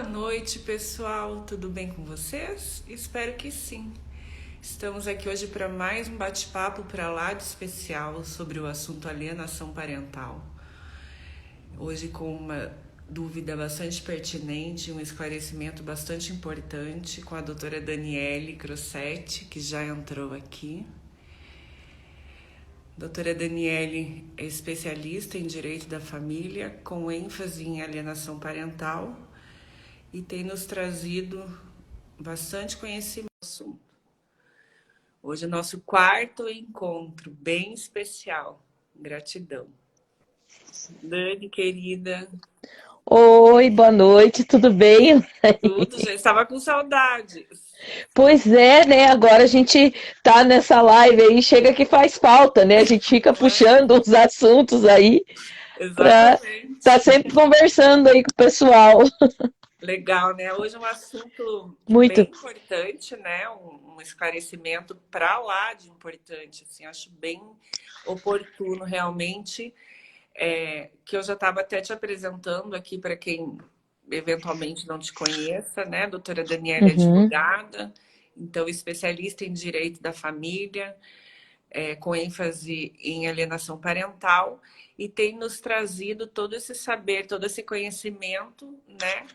Boa noite, pessoal. Tudo bem com vocês? Espero que sim. Estamos aqui hoje para mais um bate-papo para lá de especial sobre o assunto alienação parental. Hoje com uma dúvida bastante pertinente, um esclarecimento bastante importante com a doutora Daniele Grossetti, que já entrou aqui. Doutora Daniele é especialista em direito da família, com ênfase em alienação parental, e tem nos trazido bastante conhecimento do assunto. Hoje é o nosso quarto encontro, bem especial. Gratidão. Dani, querida. Oi, boa noite, tudo bem? Tudo, já estava com saudades. Pois é, né? Agora a gente tá nessa live aí, chega que faz falta, né? A gente fica Não é? puxando os assuntos aí para tá Exatamente. sempre conversando aí com o pessoal. Legal, né? Hoje é um assunto Muito. bem importante, né? Um esclarecimento para lá de importante, assim, acho bem oportuno realmente, que eu já estava até te apresentando aqui para quem eventualmente não te conheça, né? A doutora Daniela é Uhum. advogada, então especialista em direito da família, com ênfase em alienação parental, e tem nos trazido todo esse saber, todo esse conhecimento, né?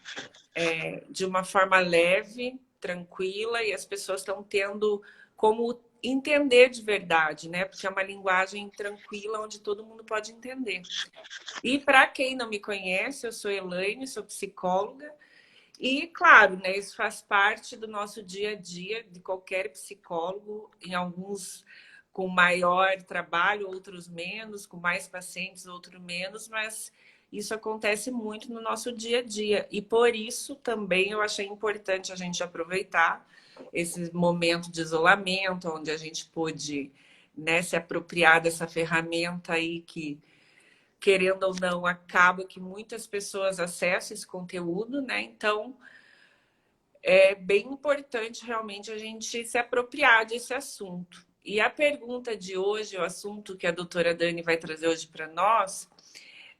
De uma forma leve, tranquila, e as pessoas estão tendo como entender de verdade, né? Porque é uma linguagem tranquila onde todo mundo pode entender. E para quem não me conhece, eu sou Elaine, sou psicóloga, e claro, né, isso faz parte do nosso dia a dia de qualquer psicólogo, em alguns com maior trabalho, outros menos, com mais pacientes, outros menos, mas isso acontece muito no nosso dia a dia. E por isso também eu achei importante a gente aproveitar esse momento de isolamento, onde a gente pôde, né, se apropriar dessa ferramenta aí que, querendo ou não, acaba que muitas pessoas acessam esse conteúdo, né? Então, é bem importante realmente a gente se apropriar desse assunto. E a pergunta de hoje, o assunto que a doutora Dani vai trazer hoje para nós,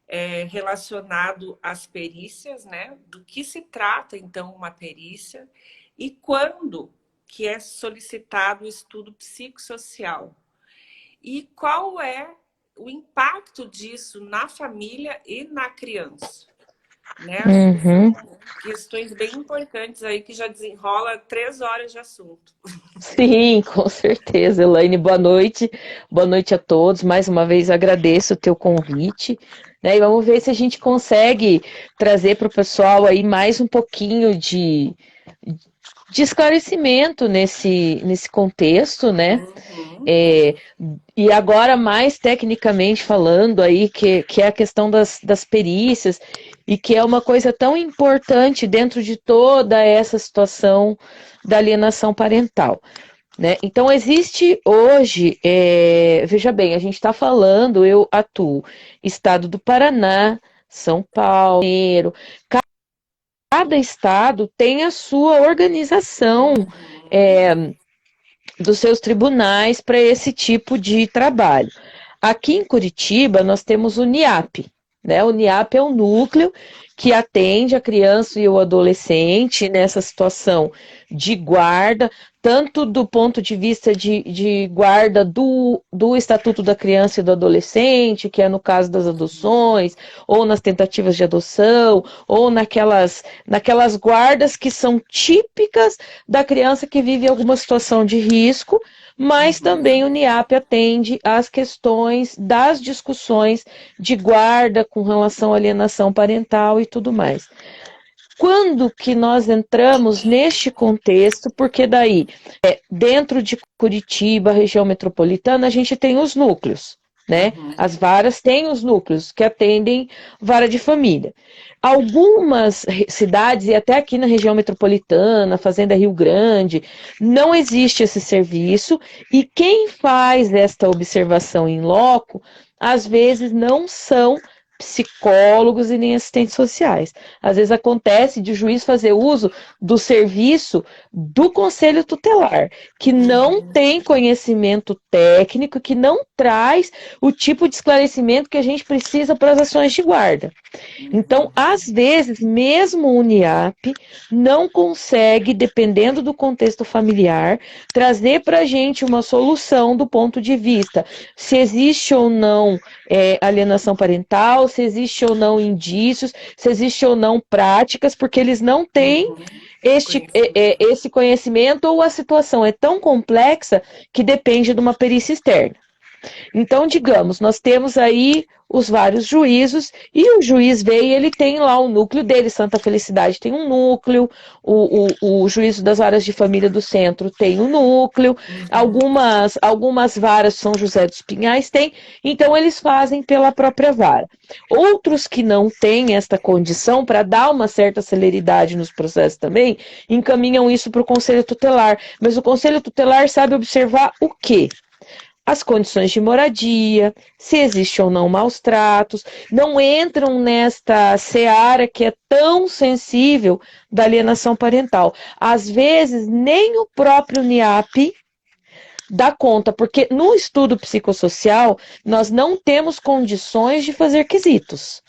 é relacionado às perícias, né? Do que se trata, então, uma perícia e quando que é solicitado o estudo psicossocial. E qual é o impacto disso na família e na criança? Né? Acho que Uhum. são questões bem importantes aí que já desenrola 3 horas de assunto. Sim, com certeza, Elaine. Boa noite a todos. Mais uma vez agradeço o teu convite, né? E vamos ver se a gente consegue trazer para o pessoal aí mais um pouquinho de esclarecimento nesse contexto, né? Uhum. É, e agora, mais tecnicamente falando aí, que é a questão das perícias, e que é uma coisa tão importante dentro de toda essa situação da alienação parental. Né? Então, existe hoje, veja bem, a gente está falando, eu atuo estado do Paraná, São Paulo, Mineiro, cada estado tem a sua organização Uhum. dos seus tribunais para esse tipo de trabalho. Aqui em Curitiba, nós temos o NIAP. Né? O NIAP é um núcleo que atende a criança e o adolescente nessa situação de guarda, tanto do ponto de vista de guarda do Estatuto da Criança e do Adolescente, que é no caso das adoções, ou nas tentativas de adoção, ou naquelas guardas que são típicas da criança que vive alguma situação de risco, mas também o NIAP atende às questões das discussões de guarda com relação à alienação parental e tudo mais. Quando que nós entramos neste contexto? Porque daí, dentro de Curitiba, região metropolitana, a gente tem os núcleos, né? Uhum. As varas têm os núcleos que atendem vara de família. Algumas cidades, e até aqui na região metropolitana, Fazenda Rio Grande, não existe esse serviço, e quem faz esta observação em loco, às vezes não são psicólogos e nem assistentes sociais. Às vezes acontece de o juiz fazer uso do serviço do conselho tutelar, que não tem conhecimento técnico, que não traz o tipo de esclarecimento que a gente precisa para as ações de guarda. Então, às vezes, mesmo o UNIAP não consegue, dependendo do contexto familiar, trazer para a gente uma solução do ponto de vista se existe ou não alienação parental, se existe ou não indícios, se existe ou não práticas, porque eles não têm esse conhecimento ou a situação é tão complexa que depende de uma perícia externa. Então, digamos, nós temos aí os vários juízos, e o juiz veio e ele tem lá o núcleo dele, Santa Felicidade tem um núcleo, o juízo das varas de família do centro tem um núcleo, algumas varas São José dos Pinhais tem, então eles fazem pela própria vara. Outros que não têm esta condição, para dar uma certa celeridade nos processos também, encaminham isso para o Conselho Tutelar, mas o Conselho Tutelar sabe observar o quê? As condições de moradia, se existe ou não maus tratos, não entram nesta seara que é tão sensível da alienação parental. Às vezes, nem o próprio NIAP dá conta, porque no estudo psicossocial, nós não temos condições de fazer quesitos.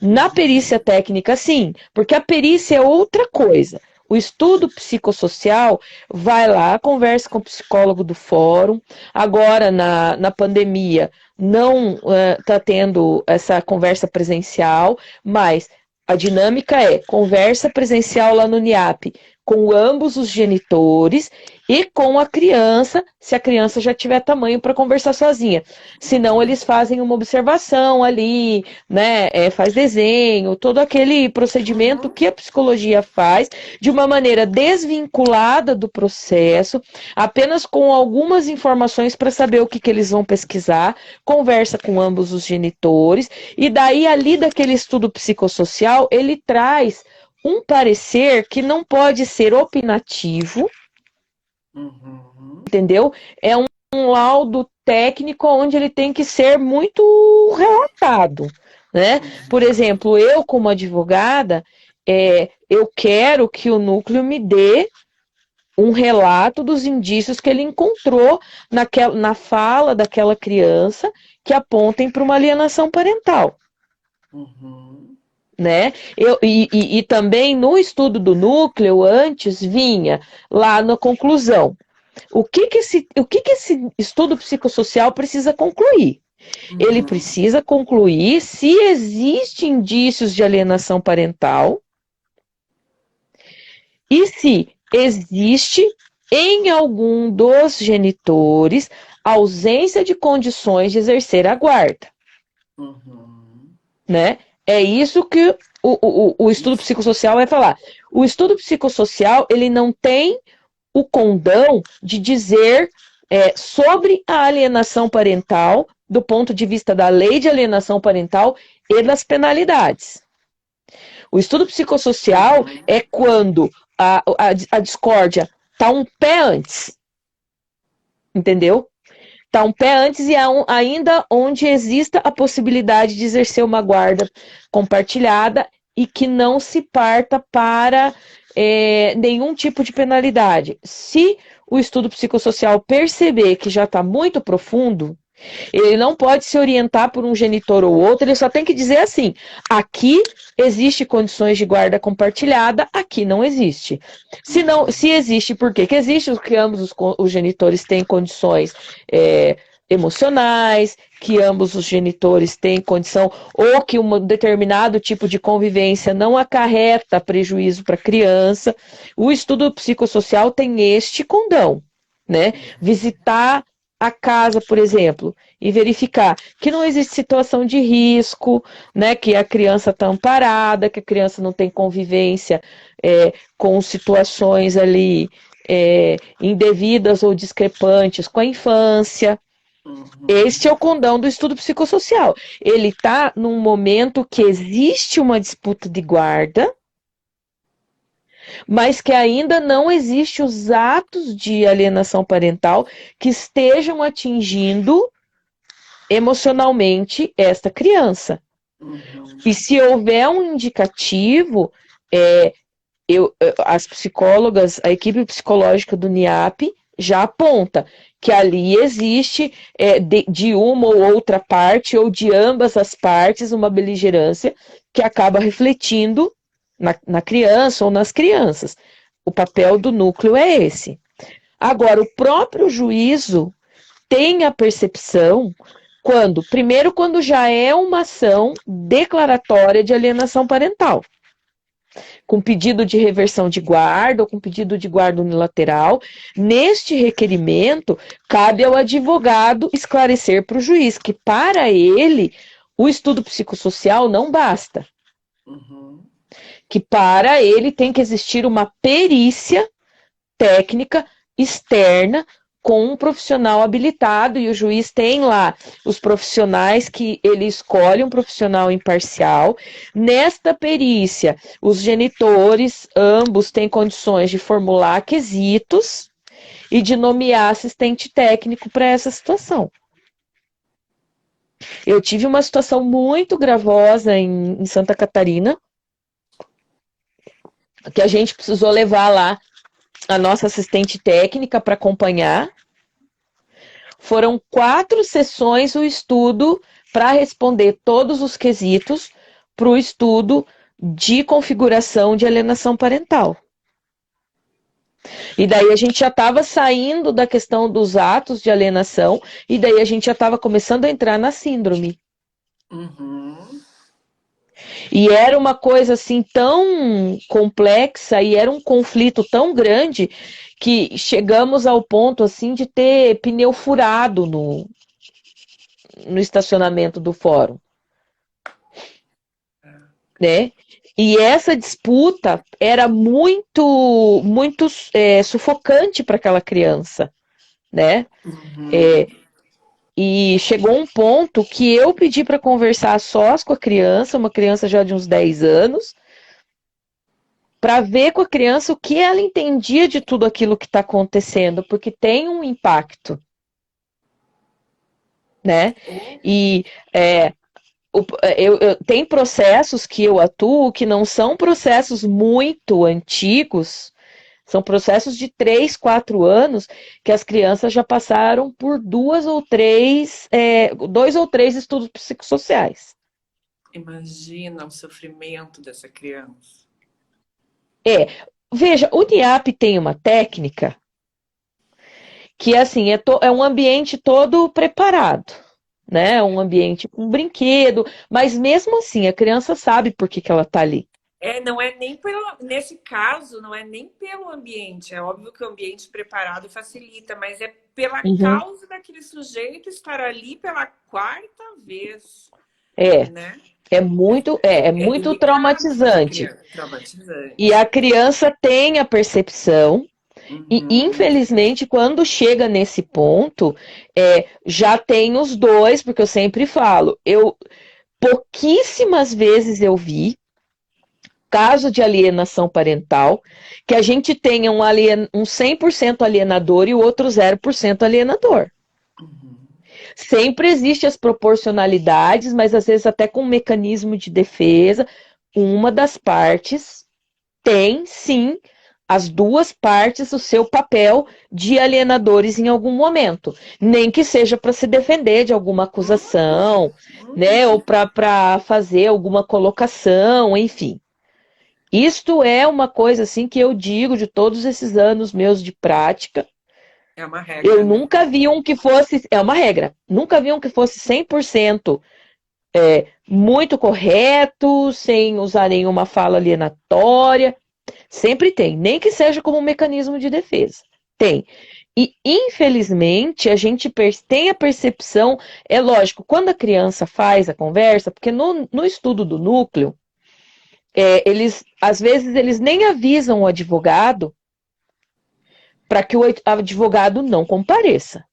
Na perícia técnica, sim, porque a perícia é outra coisa. O estudo psicossocial vai lá, conversa com o psicólogo do fórum. Agora, na pandemia, não está tendo essa conversa presencial, mas a dinâmica é conversa presencial lá no NIAP com ambos os genitores e com a criança, se a criança já tiver tamanho para conversar sozinha. Senão, eles fazem uma observação ali, né? Faz desenho, todo aquele procedimento que a psicologia faz, de uma maneira desvinculada do processo, apenas com algumas informações para saber o que eles vão pesquisar, conversa com ambos os genitores, e daí, ali daquele estudo psicossocial, ele traz um parecer que não pode ser opinativo, entendeu? É um laudo técnico onde ele tem que ser muito relatado, né? Por exemplo, eu como advogada, eu quero que o núcleo me dê um relato dos indícios que ele encontrou na fala daquela criança que apontem para uma alienação parental. Né? E também no estudo do núcleo, antes vinha lá na conclusão. O que esse estudo psicossocial precisa concluir? Ele precisa concluir se existem indícios de alienação parental e se existe em algum dos genitores ausência de condições de exercer a guarda. Né? É isso que o estudo psicossocial vai falar. O estudo psicossocial, ele não tem o condão de dizer sobre a alienação parental, do ponto de vista da lei de alienação parental e das penalidades. O estudo psicossocial é quando a discórdia está um pé antes. Entendeu? Está um pé antes e ainda onde exista a possibilidade de exercer uma guarda compartilhada e que não se parta para nenhum tipo de penalidade. Se o estudo psicossocial perceber que já está muito profundo, ele não pode se orientar por um genitor ou outro, ele só tem que dizer assim, aqui existe condições de guarda compartilhada, aqui não existe. Se existe, por quê? Que existe? Porque ambos os genitores têm condições emocionais, que ambos os genitores têm condição, ou que um determinado tipo de convivência não acarreta prejuízo para a criança. O estudo psicossocial tem este condão, né? Visitar a casa, por exemplo, e verificar que não existe situação de risco, né, que a criança está amparada, que a criança não tem convivência com situações ali indevidas ou discrepantes com a infância. Este é o condão do estudo psicossocial. Ele está num momento que existe uma disputa de guarda, mas que ainda não existe os atos de alienação parental que estejam atingindo emocionalmente esta criança. Uhum. E se houver um indicativo, as psicólogas, a equipe psicológica do NIAP já aponta que ali existe de uma ou outra parte, ou de ambas as partes, uma beligerância que acaba refletindo na criança ou nas crianças. O papel do núcleo é esse. Agora, o próprio juízo tem a percepção primeiro, quando já é uma ação declaratória de alienação parental, com pedido de reversão de guarda ou com pedido de guarda unilateral. Neste requerimento, cabe ao advogado esclarecer para o juiz que, para ele, o estudo psicossocial não basta. Uhum. Que para ele tem que existir uma perícia técnica externa com um profissional habilitado, e o juiz tem lá os profissionais que ele escolhe, um profissional imparcial. Nesta perícia, os genitores, ambos, têm condições de formular quesitos e de nomear assistente técnico para essa situação. Eu tive uma situação muito gravosa em Santa Catarina, que a gente precisou levar lá a nossa assistente técnica para acompanhar. Foram 4 sessões o estudo para responder todos os quesitos para o estudo de configuração de alienação parental. E daí a gente já estava saindo da questão dos atos de alienação, e daí a gente já estava começando a entrar na síndrome. Uhum. E era uma coisa assim tão complexa, e era um conflito tão grande, que chegamos ao ponto assim de ter pneu furado no estacionamento do fórum, né? E essa disputa era muito sufocante para aquela criança, né? Uhum. E chegou um ponto que eu pedi para conversar a sós com a criança, uma criança já de uns 10 anos, para ver com a criança o que ela entendia de tudo aquilo que está acontecendo, porque tem um impacto, né? E tem processos que eu atuo que não são processos muito antigos, são processos de 3, 4 anos, que as crianças já passaram por 2 ou 3 estudos psicossociais. Imagina o sofrimento dessa criança. Veja, o NIAP tem uma técnica que assim, é um ambiente todo preparado, né? Um ambiente com brinquedo, mas mesmo assim a criança sabe por que ela está ali. Não é nem nesse caso, não é nem pelo ambiente. É óbvio que o ambiente preparado facilita, mas é pela Uhum. causa daquele sujeito estar ali pela 4ª vez, É, né? é É muito delicado para a traumatizante. criança, E traumatizante. a criança tem a percepção, e Uhum. infelizmente, quando chega nesse ponto, já tem os dois, porque eu sempre falo, pouquíssimas vezes eu vi caso de alienação parental, que a gente tenha um 100% alienador e o outro 0% alienador. Uhum. Sempre existem as proporcionalidades, mas às vezes até com um mecanismo de defesa, uma das partes tem, sim, as duas partes o seu papel de alienadores em algum momento. Nem que seja para se defender de alguma acusação, né? Ou para fazer alguma colocação, enfim. Isto é uma coisa assim que eu digo de todos esses anos meus de prática. É uma Eu regra, né? nunca vi um que fosse, é uma regra, nunca vi um que fosse 100% muito correto, sem usar nenhuma fala alienatória. Sempre tem, nem que seja como um mecanismo de defesa. Tem. E, infelizmente, a gente tem a percepção, é lógico, quando a criança faz a conversa, porque no estudo do núcleo, às vezes, eles nem avisam o advogado para que o advogado não compareça.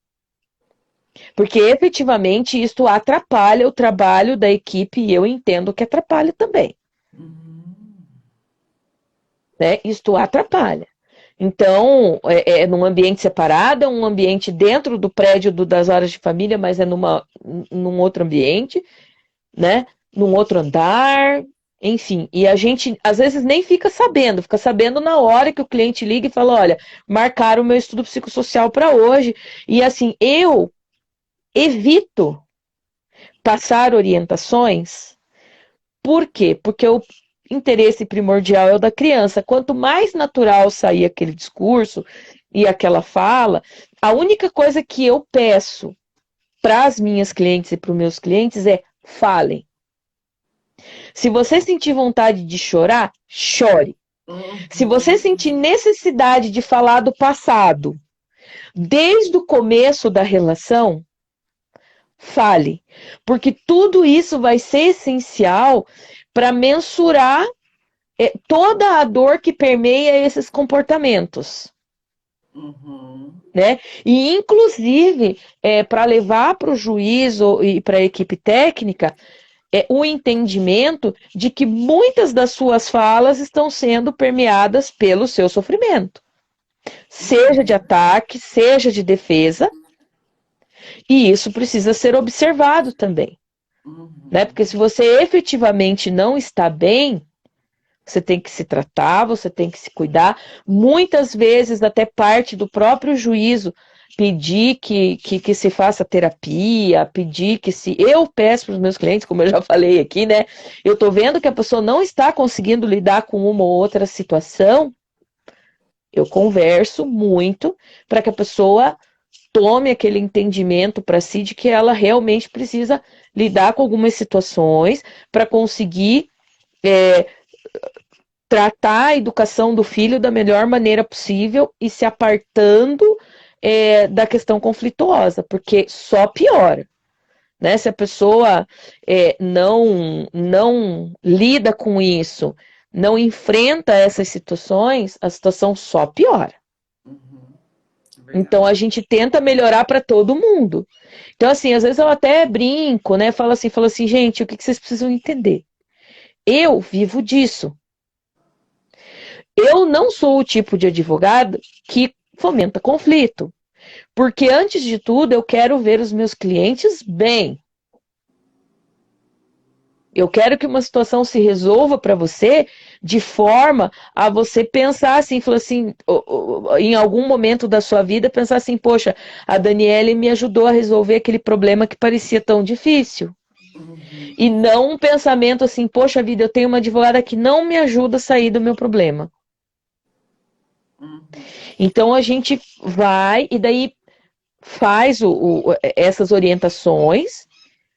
Porque efetivamente isso atrapalha o trabalho da equipe, e eu entendo que atrapalha também. Uhum. Né? Isto atrapalha. Então, num ambiente separado, é um ambiente dentro do prédio das horas de família, mas é num outro ambiente, né? num outro andar, enfim. E a gente, às vezes, nem fica sabendo na hora que o cliente liga e fala, olha, marcaram o meu estudo psicossocial para hoje. E assim, eu evito passar orientações. Por quê? Porque o interesse primordial é o da criança. Quanto mais natural sair aquele discurso e aquela fala, a única coisa que eu peço para as minhas clientes e para os meus clientes é falem. Se você sentir vontade de chorar, chore. Se você sentir necessidade de falar do passado, desde o começo da relação, fale. Porque tudo isso vai ser essencial para mensurar toda a dor que permeia esses comportamentos. Né? E, inclusive, para levar para o juiz e para a equipe técnica, o entendimento de que muitas das suas falas estão sendo permeadas pelo seu sofrimento. Seja de ataque, seja de defesa. E isso precisa ser observado também. Né? Porque se você efetivamente não está bem, você tem que se tratar, você tem que se cuidar. Muitas vezes, até parte do próprio juízo, pedir que se faça terapia, pedir que se... Eu peço para os meus clientes, como eu já falei aqui, né? Eu estou vendo que a pessoa não está conseguindo lidar com uma ou outra situação, eu converso muito para que a pessoa tome aquele entendimento para si de que ela realmente precisa lidar com algumas situações para conseguir tratar a educação do filho da melhor maneira possível e se apartando da questão conflituosa, porque só piora. Né? Se a pessoa não lida com isso, não enfrenta essas situações, a situação só piora. Então a gente tenta melhorar para todo mundo. Então, assim, às vezes eu até brinco, né? Falo assim, gente, o que vocês precisam entender? Eu vivo disso. Eu não sou o tipo de advogado que fomenta conflito. Porque, antes de tudo, eu quero ver os meus clientes bem. Eu quero que uma situação se resolva para você de forma a você pensar assim, falar assim, em algum momento da sua vida, pensar assim, poxa, a Daniele me ajudou a resolver aquele problema que parecia tão difícil. E não um pensamento assim, poxa vida, eu tenho uma advogada que não me ajuda a sair do meu problema. Então a gente vai e daí faz essas orientações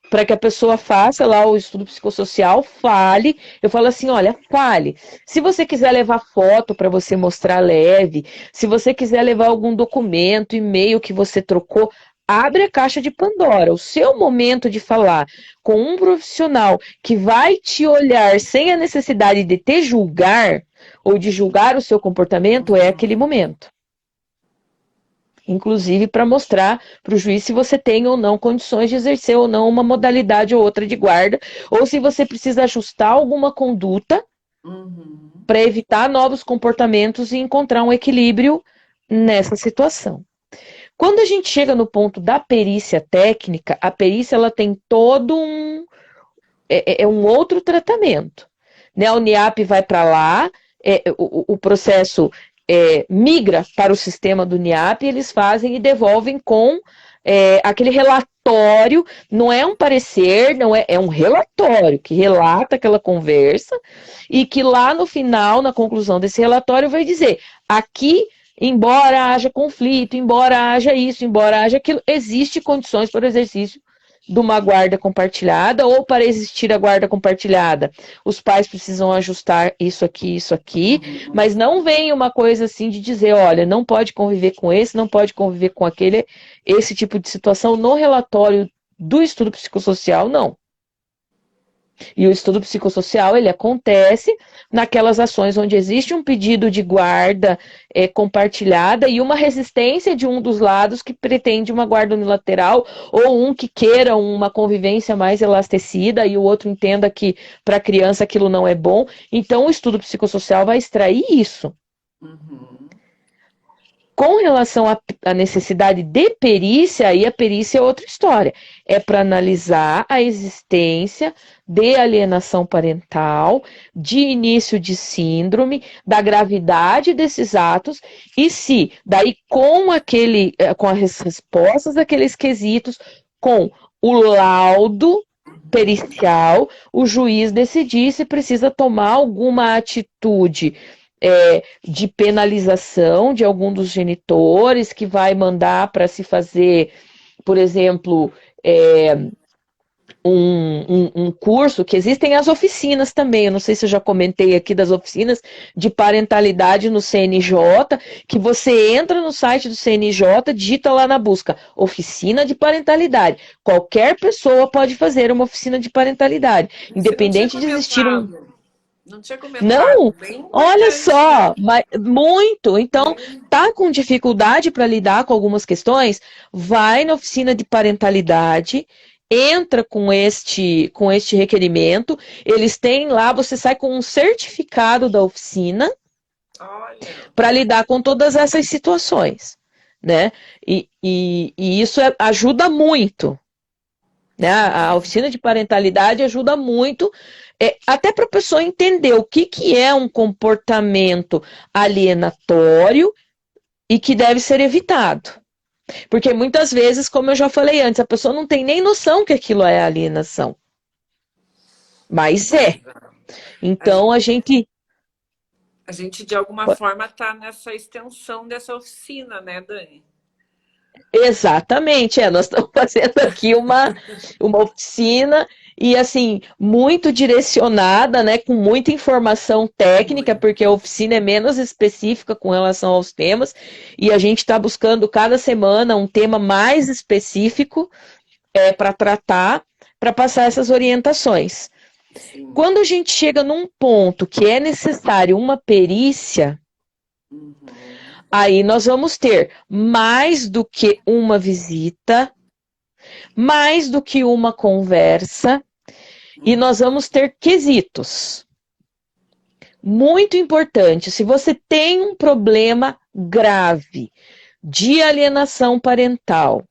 para que a pessoa faça lá o estudo psicossocial, fale. Eu falo assim, olha, fale. Se você quiser levar foto para você mostrar leve, se você quiser levar algum documento, e-mail que você trocou, abre a caixa de Pandora. O seu momento de falar com um profissional que vai te olhar sem a necessidade de te julgar ou de julgar o seu comportamento é aquele momento. Inclusive para mostrar para o juiz se você tem ou não condições de exercer ou não uma modalidade ou outra de guarda, ou se você precisa ajustar alguma conduta para evitar novos comportamentos e encontrar um equilíbrio nessa situação. Quando a gente chega no ponto da perícia técnica, a perícia ela tem todo um outro tratamento. Né? A UNIAP vai para lá, o processo migra para o sistema do NIAP, eles fazem e devolvem com aquele relatório, não é um parecer, não é um relatório que relata aquela conversa e que lá no final, na conclusão desse relatório, vai dizer, aqui, embora haja conflito, embora haja isso, embora haja aquilo, existe condições para o exercício de uma guarda compartilhada, ou para existir a guarda compartilhada, os pais precisam ajustar isso aqui, mas não vem uma coisa assim de dizer, olha, não pode conviver com esse, não pode conviver com aquele, esse tipo de situação no relatório do estudo psicossocial, não. E o estudo psicossocial, ele acontece naquelas ações onde existe um pedido de guarda compartilhada e uma resistência de um dos lados que pretende uma guarda unilateral ou um que queira uma convivência mais elastecida e o outro entenda que para a criança aquilo não é bom. Então, o estudo psicossocial vai extrair isso. Com relação à necessidade de perícia, aí a perícia é outra história. É para analisar a existência de alienação parental, de início de síndrome, da gravidade desses atos, e se, daí com as respostas daqueles quesitos, com o laudo pericial, o juiz decidir se precisa tomar alguma atitude de penalização de algum dos genitores, que vai mandar para se fazer, por exemplo, um curso, que existem as oficinas também, eu não sei se eu já comentei aqui das oficinas de parentalidade no CNJ, que você entra no site do CNJ, digita lá na busca, oficina de parentalidade. Qualquer pessoa pode fazer uma oficina de parentalidade, Você não tinha independente de existir um... comentado. Não tinha comentado. Não, Bem olha importante, só, né? muito. Então, Sim. tá com dificuldade para lidar com algumas questões? Vai na oficina de parentalidade, entra com este requerimento. Eles têm lá, você sai com um certificado da oficina Olha. para lidar com todas essas situações, né? E isso ajuda muito. Né? A oficina de parentalidade ajuda muito, até para a pessoa entender o que é um comportamento alienatório e que deve ser evitado. Porque muitas vezes, como eu já falei antes, a pessoa não tem nem noção que aquilo é alienação. Mas é. A Então gente, a gente. a gente de alguma forma está nessa extensão dessa oficina, né, Dani? Exatamente, nós estamos fazendo aqui uma oficina e assim, muito direcionada, né, com muita informação técnica, porque a oficina é menos específica com relação aos temas, e a gente está buscando cada semana um tema mais específico para tratar, para passar essas orientações. Sim. Quando a gente chega num ponto que é necessário uma perícia, aí nós vamos ter mais do que uma visita, mais do que uma conversa, e nós vamos ter quesitos. Muito importante, se você tem um problema grave de alienação parental,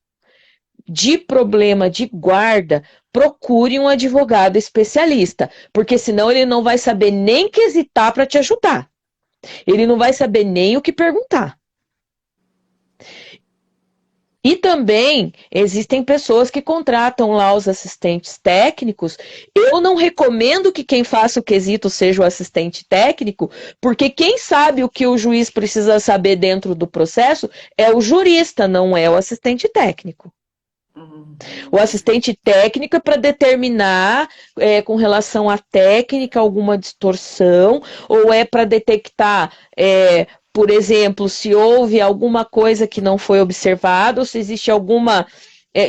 de problema de guarda, procure um advogado especialista, porque senão ele não vai saber nem quesitar para te ajudar. Ele não vai saber nem o que perguntar. E também existem pessoas que contratam lá os assistentes técnicos. Eu não recomendo que quem faça o quesito seja o assistente técnico, porque quem sabe o que o juiz precisa saber dentro do processo é o jurista, não é o assistente técnico. O assistente técnico é para determinar, com relação à técnica, alguma distorção, ou é para detectar, por exemplo, se houve alguma coisa que não foi observada, ou se existe alguma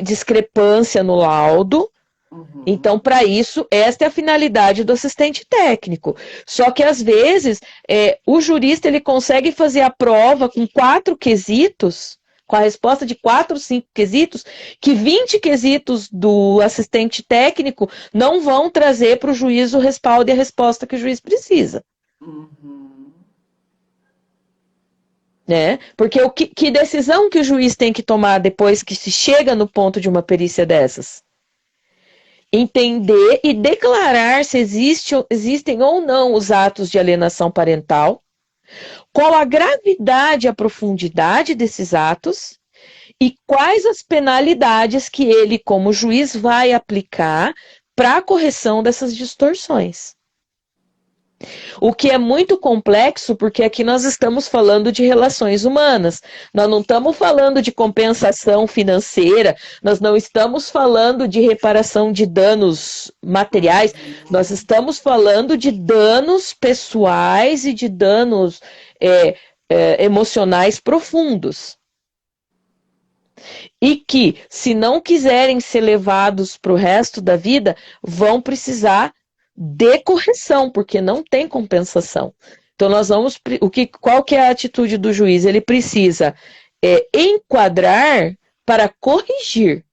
discrepância no laudo. Então, para isso, esta é a finalidade do assistente técnico. Só que, às vezes, o jurista ele consegue fazer a prova com 4 quesitos, com a resposta de 4, 5 quesitos, que 20 quesitos do assistente técnico não vão trazer para o juiz o respaldo e a resposta que o juiz precisa. Né? Porque que decisão que o juiz tem que tomar depois que se chega no ponto de uma perícia dessas? Entender e declarar se existem ou não os atos de alienação parental, qual a gravidade e a profundidade desses atos e quais as penalidades que ele, como juiz, vai aplicar para a correção dessas distorções. O que é muito complexo, porque aqui nós estamos falando de relações humanas. Nós não estamos falando de compensação financeira, nós não estamos falando de reparação de danos materiais, nós estamos falando de danos pessoais e de danos emocionais profundos. E que, se não quiserem ser levados para o resto da vida, vão precisar de correção, porque não tem compensação. Então, nós vamos. Qual que é a atitude do juiz? Ele precisa enquadrar para corrigir.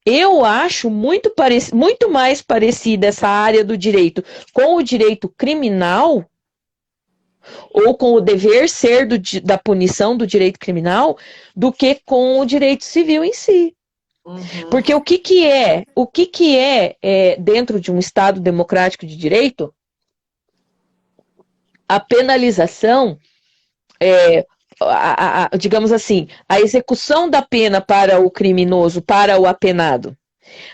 Eu acho muito mais parecida essa área do direito com o direito criminal ou com o dever ser da punição do direito criminal, do que com o direito civil em si. Porque o que é dentro de um Estado democrático de direito, a penalização, digamos assim, a execução da pena para o criminoso, para o apenado.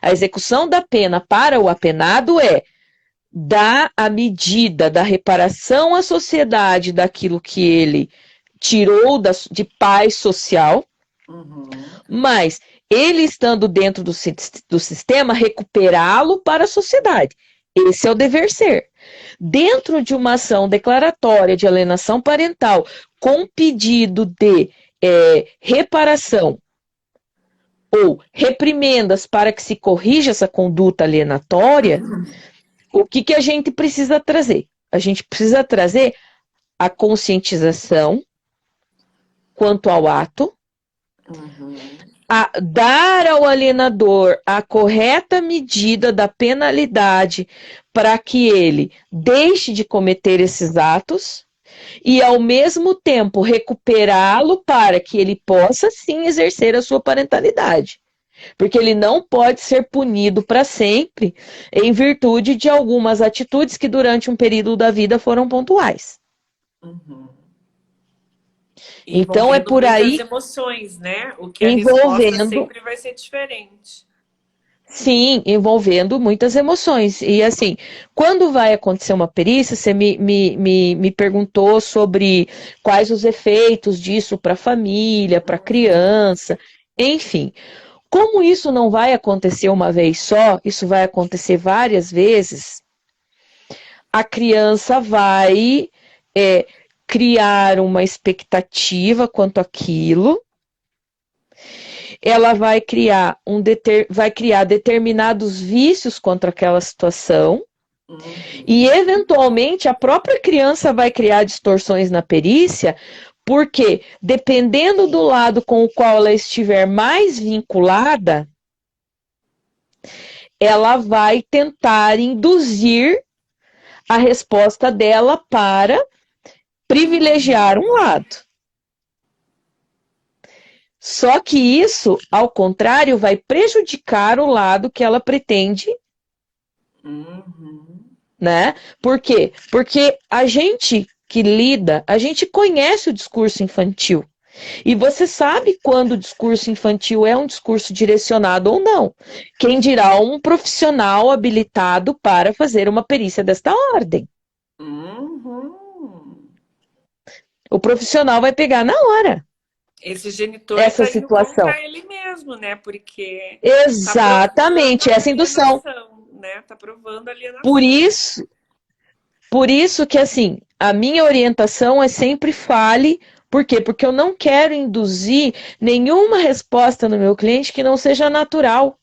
A execução da pena para o apenado é dar a medida da reparação à sociedade daquilo que ele tirou de paz social, mas ele estando dentro do sistema, recuperá-lo para a sociedade. Esse é o dever ser. Dentro de uma ação declaratória de alienação parental com pedido de reparação ou reprimendas para que se corrija essa conduta alienatória, o que a gente precisa trazer? A gente precisa trazer a conscientização quanto ao ato, a dar ao alienador a correta medida da penalidade para que ele deixe de cometer esses atos e, ao mesmo tempo, recuperá-lo para que ele possa, sim, exercer a sua parentalidade. Porque ele não pode ser punido para sempre em virtude de algumas atitudes que durante um período da vida foram pontuais. Então é por aí. Emoções, né? O que a resposta sempre vai ser diferente. Sim, envolvendo muitas emoções. E assim, quando vai acontecer uma perícia, você me perguntou sobre quais os efeitos disso para a família, para a criança, enfim. Como isso não vai acontecer uma vez só, isso vai acontecer várias vezes, a criança vai criar uma expectativa quanto àquilo, ela vai criar determinados vícios contra aquela situação, e eventualmente a própria criança vai criar distorções na perícia, porque dependendo do lado com o qual ela estiver mais vinculada, ela vai tentar induzir a resposta dela para privilegiar um lado. Só que isso, ao contrário, vai prejudicar o lado que ela pretende. Né? Por quê? Porque a gente que lida, a gente conhece o discurso infantil. E você sabe quando o discurso infantil é um discurso direcionado ou não. Quem dirá um profissional habilitado para fazer uma perícia desta ordem. O profissional vai pegar na hora. Esse genitor essa situação contra ele mesmo, né? Porque exatamente essa indução, né? Tá provando alienação. Por isso que assim, a minha orientação é sempre fale. Por quê? Porque eu não quero induzir nenhuma resposta no meu cliente que não seja natural.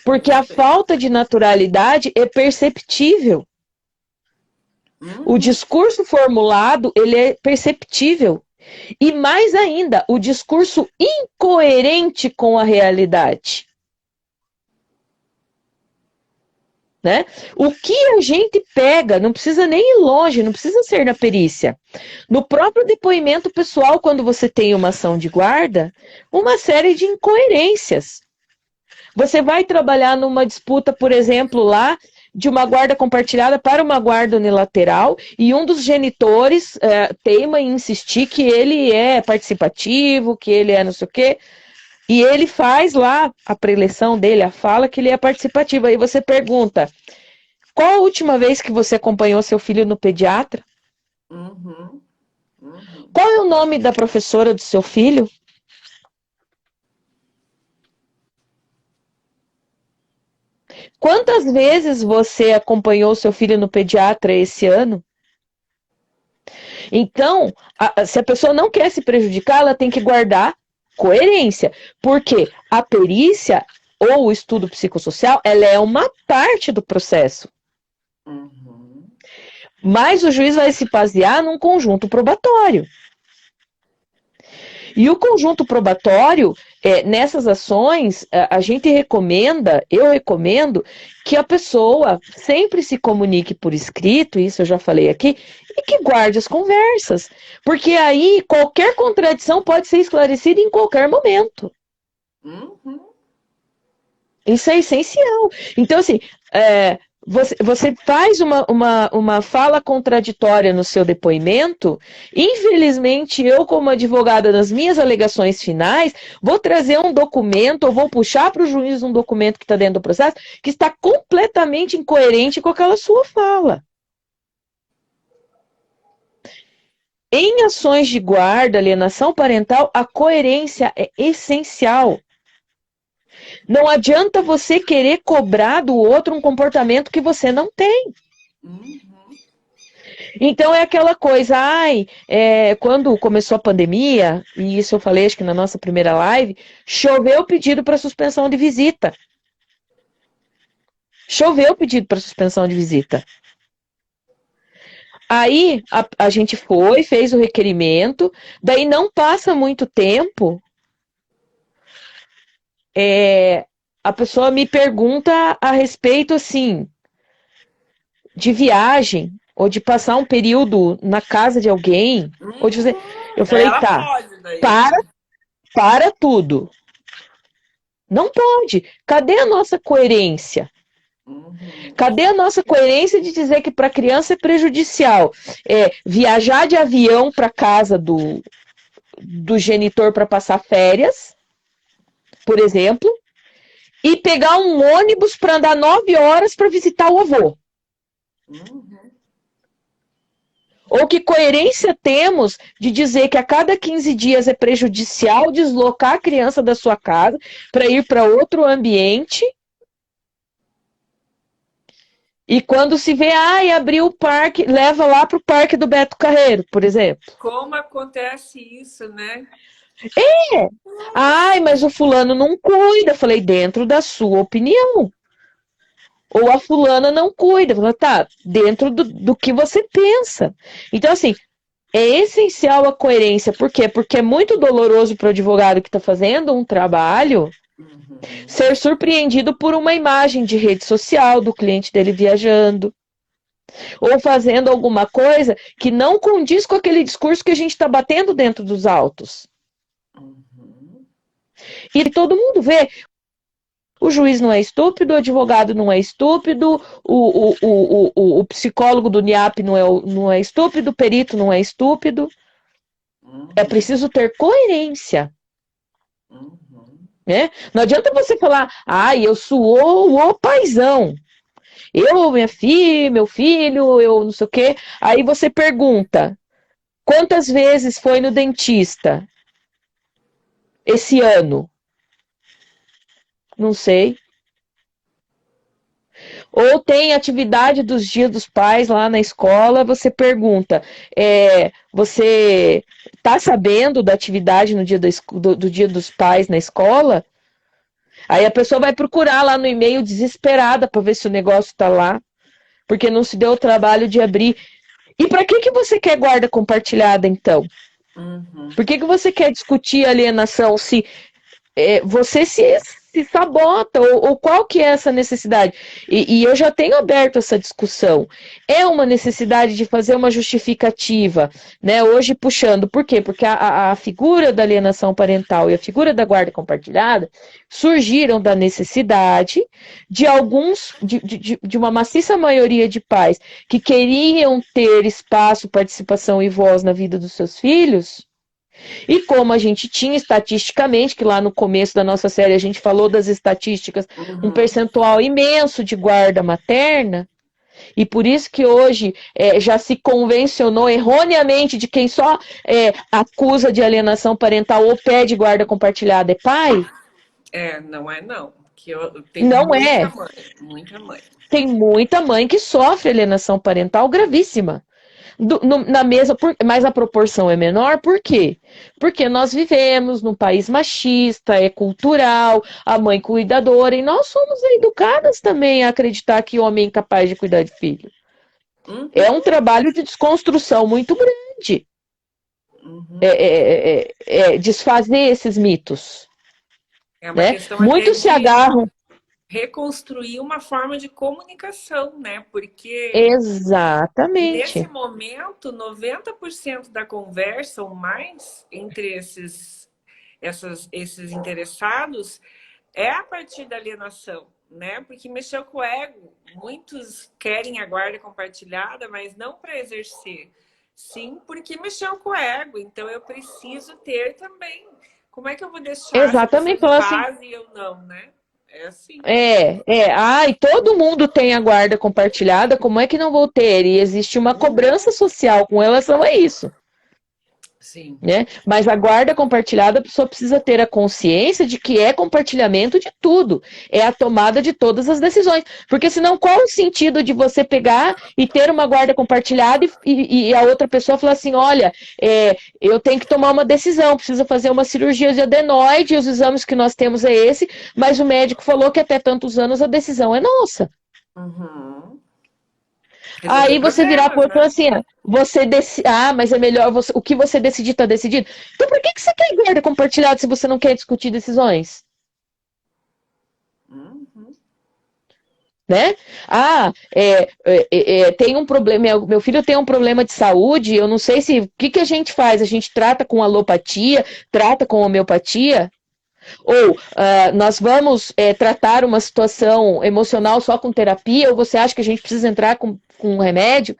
Porque a falta de naturalidade é perceptível. O discurso formulado, ele é perceptível. E mais ainda, o discurso incoerente com a realidade. Né? O que a gente pega, não precisa nem ir longe, não precisa ser na perícia. No próprio depoimento pessoal, quando você tem uma ação de guarda, uma série de incoerências. Você vai trabalhar numa disputa, por exemplo, lá, de uma guarda compartilhada para uma guarda unilateral, e um dos genitores teima em insistir que ele é participativo, que ele é não sei o quê, e ele faz lá a preleção dele, a fala que ele é participativo. Aí você pergunta, qual a última vez que você acompanhou seu filho no pediatra? Qual é o nome da professora do seu filho? Quantas vezes você acompanhou seu filho no pediatra esse ano? Então, se a pessoa não quer se prejudicar, ela tem que guardar coerência. Porque a perícia ou o estudo psicossocial, ela é uma parte do processo. Mas o juiz vai se basear num conjunto probatório. E o conjunto probatório, nessas ações, eu recomendo que a pessoa sempre se comunique por escrito, isso eu já falei aqui, e que guarde as conversas. Porque aí qualquer contradição pode ser esclarecida em qualquer momento. Uhum. Isso é essencial. Então, assim, você faz uma fala contraditória no seu depoimento. Infelizmente, eu, como advogada, nas minhas alegações finais, vou trazer um documento, ou vou puxar para o juiz um documento que está dentro do processo, que está completamente incoerente com aquela sua fala. Em ações de guarda, alienação parental, a coerência é essencial. Não adianta você querer cobrar do outro um comportamento que você não tem. Uhum. Então é aquela coisa, quando começou a pandemia, e isso eu falei acho que na nossa primeira live, choveu o pedido para suspensão de visita. Choveu o pedido para suspensão de visita. Aí a gente fez o requerimento, daí não passa muito tempo, a pessoa me pergunta a respeito, assim, de viagem, ou de passar um período na casa de alguém, ou de fazer... Eu falei, Ela tá, pode daí, né? para tudo. Não pode. Cadê a nossa coerência? Uhum. Cadê a nossa coerência de dizer que para a criança é prejudicial viajar de avião para casa do genitor para passar férias, por exemplo, e pegar um ônibus para andar 9 horas para visitar o avô? Uhum. Ou que coerência temos de dizer que a cada 15 dias é prejudicial deslocar a criança da sua casa para ir para outro ambiente? E quando se vê, abriu o parque, leva lá para o parque do Beto Carreiro, por exemplo. Como acontece isso, né? Mas o fulano não cuida. Falei, dentro da sua opinião. Ou a fulana não cuida. Falei, tá, dentro do que você pensa. Então, assim, é essencial a coerência. Por quê? Porque é muito doloroso para o advogado que está fazendo um trabalho ser surpreendido por uma imagem de rede social do cliente dele viajando. Ou fazendo alguma coisa que não condiz com aquele discurso que a gente está batendo dentro dos autos. E todo mundo vê. O juiz não é estúpido, o advogado não é estúpido, o psicólogo do NIAP não é estúpido, o perito não é estúpido. É preciso ter coerência. Né? Não adianta você falar, eu sou o paizão. Eu, minha filha, meu filho, eu não sei o quê. Aí você pergunta, quantas vezes foi no dentista esse ano? Não sei. Ou tem atividade dos dias dos pais lá na escola, você pergunta, você está sabendo da atividade no dia do dia dos pais na escola? Aí a pessoa vai procurar lá no e-mail desesperada para ver se o negócio está lá, porque não se deu o trabalho de abrir. E para que você quer guarda compartilhada, então? Por que você quer discutir alienação se você se sabota, ou qual que é essa necessidade? E eu já tenho aberto essa discussão. É uma necessidade de fazer uma justificativa, né? Hoje puxando, por quê? Porque a figura da alienação parental e a figura da guarda compartilhada surgiram da necessidade de de uma maciça maioria de pais que queriam ter espaço, participação e voz na vida dos seus filhos. E como a gente tinha estatisticamente, que lá no começo da nossa série a gente falou das estatísticas, um percentual imenso de guarda materna, e por isso que hoje já se convencionou erroneamente de quem só acusa de alienação parental ou pede guarda compartilhada é pai. Não é não. Que não muita mãe. Tem muita mãe que sofre alienação parental gravíssima. Mas a proporção é menor, por quê? Porque nós vivemos num país machista, é cultural, a mãe cuidadora, e nós somos educadas também a acreditar que o homem é incapaz de cuidar de filho. É um trabalho de desconstrução muito grande. Uhum. desfazer esses mitos, É uma né? questão até Muitos se de agarram. reconstruir uma forma de comunicação, né? Porque nesse Exatamente. momento, 90% da conversa ou mais entre esses interessados é a partir da alienação, né? Porque mexeu com o ego. Muitos querem a guarda compartilhada, mas não para exercer. Sim, porque mexeu com o ego. Então eu preciso ter também. Como é que eu vou deixar as Exatamente. pessoas em Então, assim, paz e eu não, né? É assim. e todo mundo tem a guarda compartilhada, como é que não vou ter? E existe uma cobrança social com relação a isso. Sim. Né? Mas a guarda compartilhada, a pessoa precisa ter a consciência de que é compartilhamento de tudo, é a tomada de todas as decisões. Porque senão, qual o sentido de você pegar e ter uma guarda compartilhada e a outra pessoa falar assim: olha, eu tenho que tomar uma decisão, preciso fazer uma cirurgia de adenoide, e os exames que nós temos é esse, mas o médico falou que até tantos anos a decisão é nossa. Uhum. Resolver Aí você virar pro problemas, outro e falar né? assim, mas é melhor o que você decidir tá decidido. Então por que você quer guarda compartilhada se você não quer discutir decisões? Uhum. Né? Tem um problema, meu filho tem um problema de saúde, eu não sei se, o que a gente faz? A gente trata com alopatia, trata com homeopatia? Ou nós vamos tratar uma situação emocional só com terapia? Ou você acha que a gente precisa entrar com um remédio?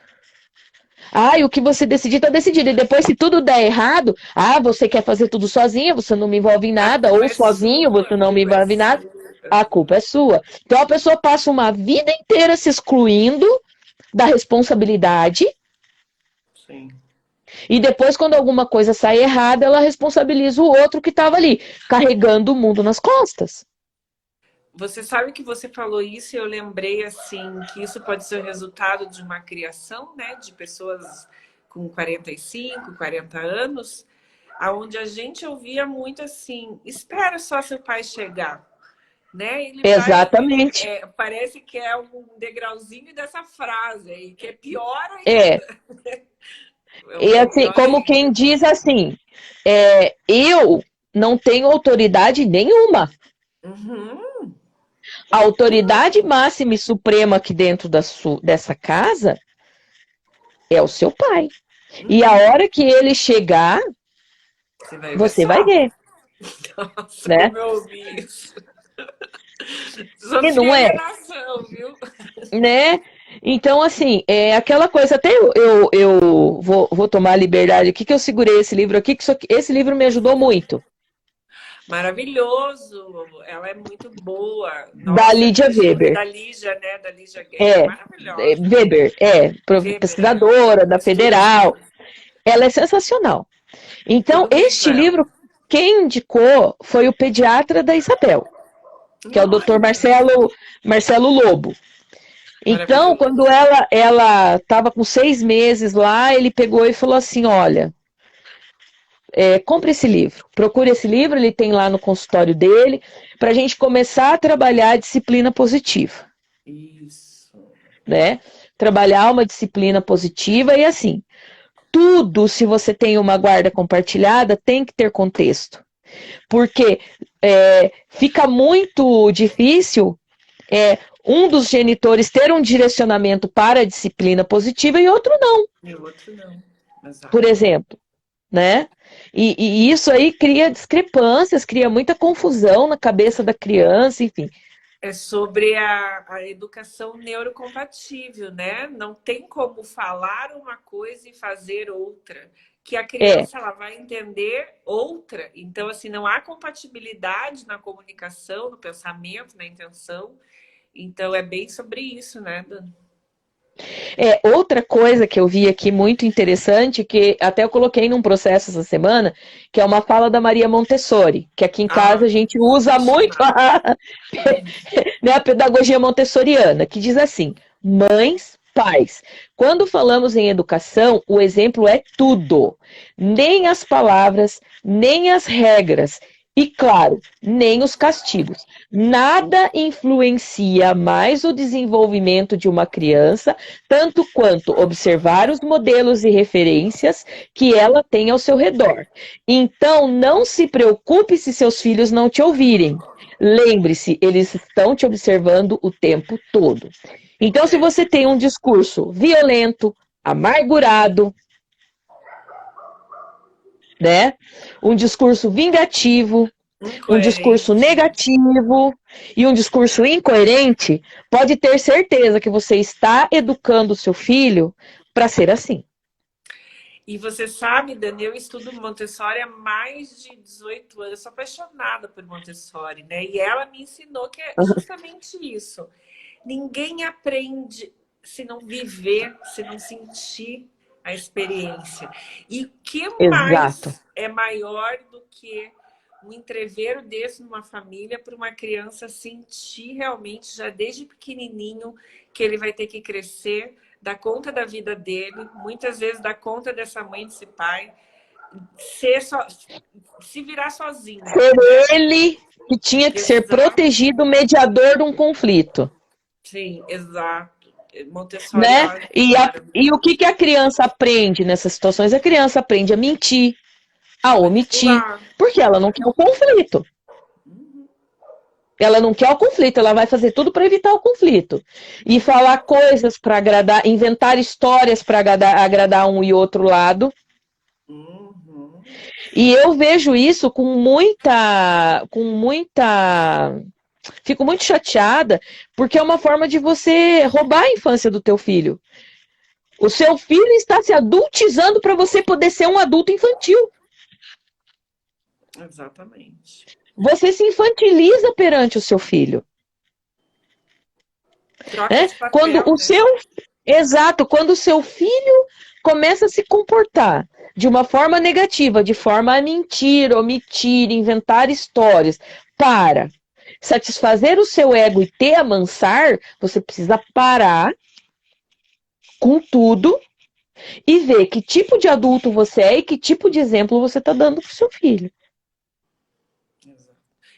O que você decidir está decidido. E depois, se tudo der errado, você quer fazer tudo sozinha, você não me envolve em A nada, culpa ou é sozinho, sua, você a não me culpa é envolve em nada, sua. a culpa é sua. Então a pessoa passa uma vida inteira se excluindo da responsabilidade, Sim. e depois, quando alguma coisa sai errada, ela responsabiliza o outro que estava ali, carregando o mundo nas costas. Você sabe que você falou isso e eu lembrei assim que isso pode ser o resultado de uma criação, né, de pessoas com 45, 40 anos, aonde a gente ouvia muito assim: espera só seu pai chegar, né? Ele vai, Exatamente. parece que é um degrauzinho dessa frase aí, que é pior É. ainda. E É assim, pior como quem ainda. diz assim, eu não tenho autoridade nenhuma. Uhum. A autoridade máxima e suprema aqui dentro dessa casa é o seu pai. E a Uhum. hora que ele chegar, Você vai ver você vai só. ver, Nossa, né? como eu ouvi isso. E Sofri não é, alienação, viu? né? Então, assim, é aquela coisa, até eu vou tomar a liberdade aqui, que eu segurei esse livro aqui, esse livro me ajudou muito, Maravilhoso. Ela é muito boa. da Nossa, Lídia Weber. da Lígia, né? Da Lígia Guerra. Maravilhosa. Weber, Weber, pesquisadora da estudiosa. Federal, ela é sensacional. Então, Tudo este livro ela. livro, quem indicou foi o pediatra da Isabel, que é o doutor Olha, Marcelo Lobo. Então, maravilhoso. quando ela estava com 6 meses lá, ele pegou e falou assim: olha, compre esse livro, procure esse livro, ele tem lá no consultório dele, para a gente começar a trabalhar a disciplina positiva, Isso. né? Trabalhar uma disciplina positiva e assim, tudo, se você tem uma guarda compartilhada, tem que ter contexto. Porque fica muito difícil um dos genitores ter um direcionamento para a disciplina positiva e outro não, E o outro não. por Exato. exemplo, né? E isso aí cria discrepâncias, cria muita confusão na cabeça da criança, enfim. É sobre a educação neurocompatível, né? Não tem como falar uma coisa e fazer outra. Que a É, criança ela vai entender outra. Então, assim, não há compatibilidade na comunicação, no pensamento, na intenção. Então, é bem sobre isso, né, Dani? outra coisa que eu vi aqui muito interessante, que até eu coloquei num processo essa semana, que é uma fala da Maria Montessori, que aqui em casa Ah, a gente usa muito apaixonada. né, a pedagogia montessoriana, que diz assim: mães, pais. Quando falamos em educação, o exemplo é tudo. Nem as palavras, nem as regras. E claro, nem os castigos. Nada influencia mais o desenvolvimento de uma criança, tanto quanto observar os modelos e referências que ela tem ao seu redor. Então, não se preocupe se seus filhos não te ouvirem. Lembre-se, eles estão te observando o tempo todo. Então, se você tem um discurso violento, amargurado, né? Um discurso vingativo, um discurso negativo e um discurso incoerente, pode ter certeza que você está educando o seu filho para ser assim. E você sabe, Dani, eu estudo Montessori há mais de 18 anos. Eu sou apaixonada por Montessori, né? E ela me ensinou que é justamente isso. Ninguém aprende se não viver, se não sentir a experiência. E o que mais Exato. é maior do que um entreveiro desse numa família para uma criança sentir realmente, já desde pequenininho, que ele vai ter que crescer, dar conta da vida dele, muitas vezes dar conta dessa mãe, desse pai, se virar sozinho. Ser ele que tinha que ser protegido, mediador de um conflito. Sim, exato. Montessori, né? E o que a criança aprende nessas situações? A criança aprende a mentir, a omitir, porque ela não quer o conflito. Ela não quer o conflito, ela vai fazer tudo para evitar o conflito. E falar coisas para agradar, inventar histórias para agradar um e outro lado. E eu vejo isso com muita. Fico muito chateada, porque é uma forma de você roubar a infância do teu filho. O seu filho está se adultizando para você poder ser um adulto infantil. Exatamente. Você se infantiliza perante o seu filho. Troca de papel, quando o seu Exato, quando o seu filho começa a se comportar de uma forma negativa, de forma a mentir, omitir, inventar histórias, para satisfazer o seu ego e te amansar, você precisa parar com tudo e ver que tipo de adulto você é e que tipo de exemplo você está dando para o seu filho.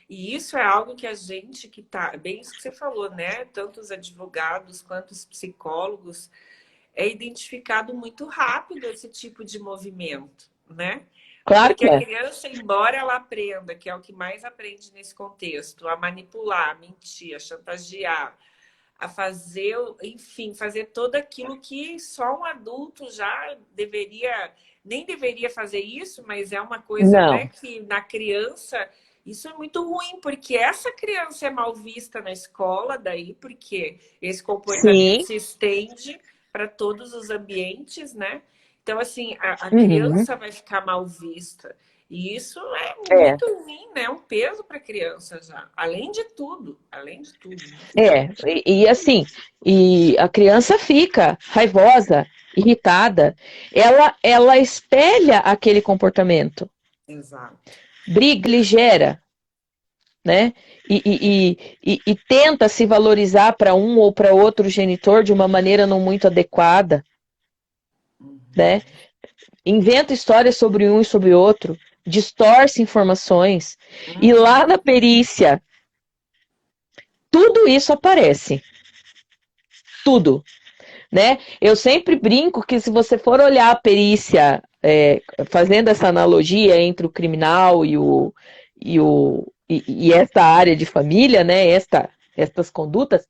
E isso é algo que a gente que tá, bem isso que você falou, né? Tanto os advogados quanto os psicólogos, é identificado muito rápido esse tipo de movimento, né? Claro Porque que a criança, embora ela aprenda, que é o que mais aprende nesse contexto, a manipular, a mentir, a chantagear, a fazer, enfim, fazer tudo aquilo que só um adulto já deveria, nem deveria fazer isso, mas é uma coisa, né, que na criança isso é muito ruim, porque essa criança é mal vista na escola, daí porque esse comportamento se estende para todos os ambientes, né? Então, assim, a criança vai ficar mal vista. E isso é muito ruim, né? É um peso para a criança já. Além de tudo, além de tudo. Né? Assim, e a criança fica raivosa, irritada. Ela espelha aquele comportamento. Exato. Briga, ele gera, né? E tenta se valorizar para um ou para outro genitor de uma maneira não muito adequada, né? Inventa histórias sobre um e sobre outro, distorce informações, e lá na perícia, tudo isso aparece. Tudo. Né? Eu sempre brinco que se você for olhar a perícia, fazendo essa analogia entre o criminal e esta área de família, né? Estas condutas,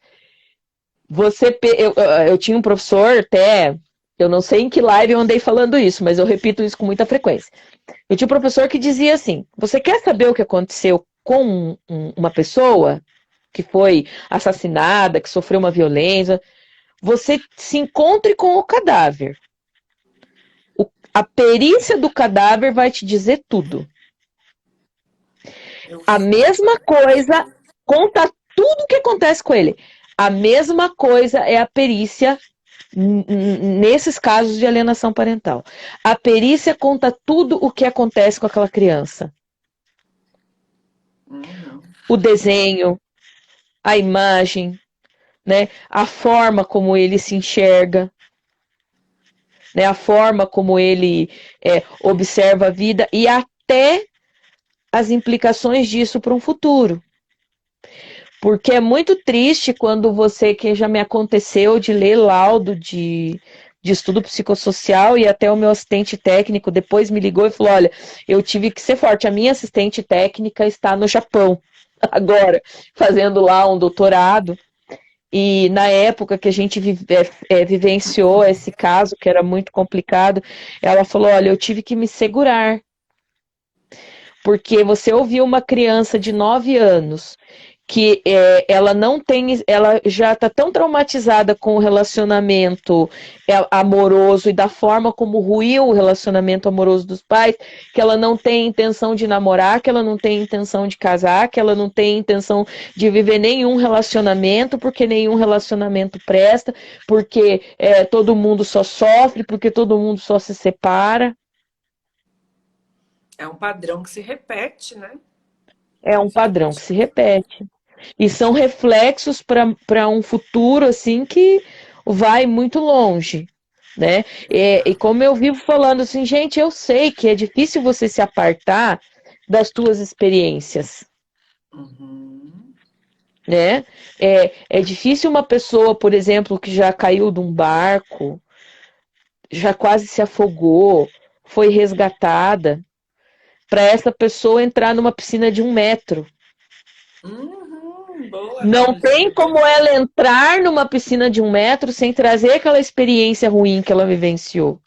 eu tinha um professor até, eu não sei em que live eu andei falando isso, mas eu repito isso com muita frequência. Eu tinha um professor que dizia assim: você quer saber o que aconteceu com uma pessoa que foi assassinada, que sofreu uma violência? Você se encontre com o cadáver. A perícia do cadáver vai te dizer tudo. A mesma coisa, conta tudo o que acontece com ele. A mesma coisa é a perícia nesses casos de alienação parental. A perícia conta tudo o que acontece com aquela criança. O desenho, a imagem, né? A forma como ele se enxerga, né? A forma como ele observa a vida e até as implicações disso para um futuro. Porque é muito triste quando você, que já me aconteceu de ler laudo de estudo psicossocial, e até o meu assistente técnico depois me ligou e falou: olha, eu tive que ser forte, a minha assistente técnica está no Japão agora, fazendo lá um doutorado, e na época que a gente vivenciou esse caso, que era muito complicado, ela falou: olha, eu tive que me segurar, porque você ouviu uma criança de 9 anos que ela não tem, ela já está tão traumatizada com o relacionamento amoroso e da forma como ruiu o relacionamento amoroso dos pais, que ela não tem intenção de namorar, que ela não tem intenção de casar, que ela não tem intenção de viver nenhum relacionamento, porque nenhum relacionamento presta, porque todo mundo só sofre, porque todo mundo só se separa. É um padrão que se repete, né? É um padrão que se repete. E são reflexos para um futuro assim que vai muito longe, né? E como eu vivo falando assim, gente, eu sei que é difícil você se apartar das tuas experiências, Uhum. né? É difícil uma pessoa, por exemplo, que já caiu de um barco, já quase se afogou, foi resgatada, para essa pessoa entrar numa piscina de 1 metro. Boa Não tem analogia. como ela entrar numa piscina de 1 metro sem trazer aquela experiência ruim que ela vivenciou.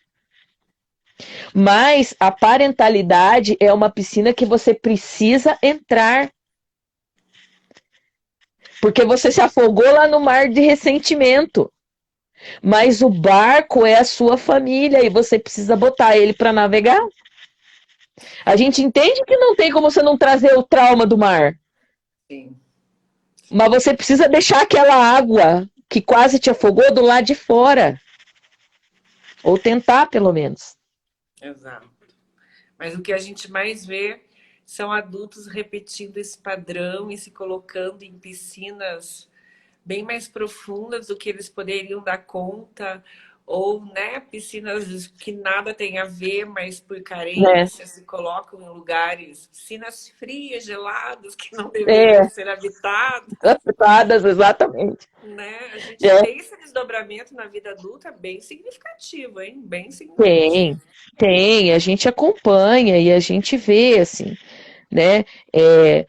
Mas a parentalidade é uma piscina que você precisa entrar. Porque você se afogou lá no mar de ressentimento. Mas o barco é a sua família e você precisa botar ele para navegar. A gente entende que não tem como você não trazer o trauma do mar. Sim. Mas você precisa deixar aquela água que quase te afogou do lado de fora. Ou tentar, pelo menos. Exato. Mas o que a gente mais vê são adultos repetindo esse padrão e se colocando em piscinas bem mais profundas do que eles poderiam dar conta, ou né, piscinas que nada tem a ver, mas por Né? carência se colocam em lugares, piscinas frias, geladas, que não deveriam É, ser habitadas. adaptadas, exatamente. Né? A gente É, tem esse desdobramento na vida adulta bem significativo, hein? Bem significativo. tem, a gente acompanha e a gente vê, assim, né? É,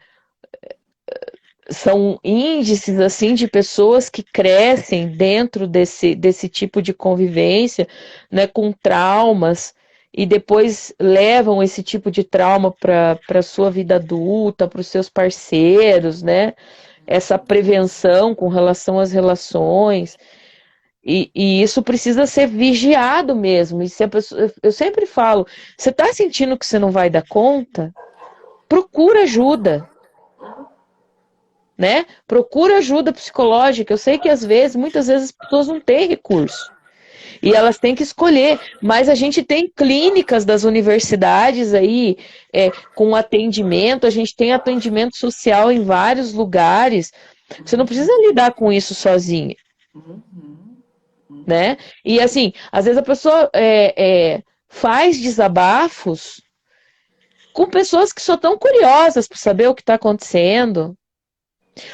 são índices, assim, de pessoas que crescem dentro desse tipo de convivência, né, com traumas, e depois levam esse tipo de trauma para a sua vida adulta, para os seus parceiros, né? Essa prevenção com relação às relações. E isso precisa ser vigiado mesmo. E se a pessoa, eu sempre falo, você está sentindo que você não vai dar conta? Procura ajuda, né? Procura ajuda psicológica. Eu sei que às vezes, muitas vezes as pessoas não têm recurso. E elas têm que escolher, mas a gente tem clínicas das universidades aí com atendimento, a gente tem atendimento social em vários lugares. Você não precisa lidar com isso sozinha. Uhum. Né? E assim, às vezes a pessoa faz desabafos com pessoas que só estão curiosas para saber o que está acontecendo.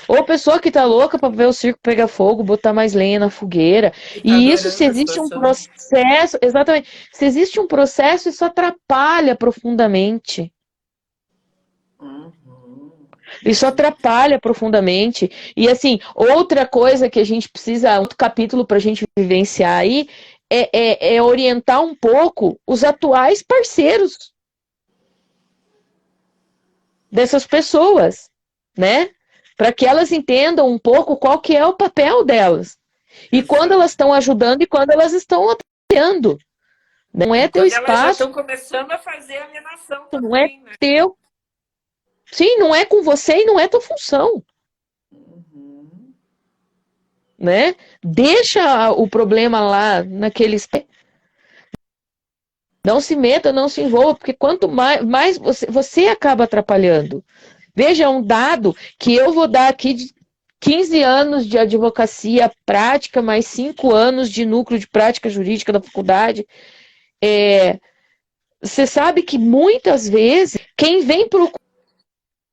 Ou pessoa que está louca para ver o circo pegar fogo, botar mais lenha na fogueira. E tá E isso, se adorando a existe um situação. processo, exatamente, se existe um processo, isso atrapalha profundamente. Uhum. Isso atrapalha profundamente. E assim, outra coisa que a gente precisa, outro capítulo para a gente vivenciar aí, é orientar um pouco os atuais parceiros dessas pessoas, né? Para que elas entendam um pouco qual que é o papel delas. E quando Exato. elas estão ajudando e quando elas estão apoiando. Não é E teu quando elas já espaço, estão começando a fazer alienação não é também, né? teu. Sim, não é com você e não é tua função. Uhum. Né? Deixa o problema lá naqueles. Não se meta, não se envolva, porque quanto mais você acaba atrapalhando. Veja, um dado que eu vou dar aqui de 15 anos de advocacia prática, mais 5 anos de núcleo de prática jurídica da faculdade. Você sabe que muitas vezes quem vem procurar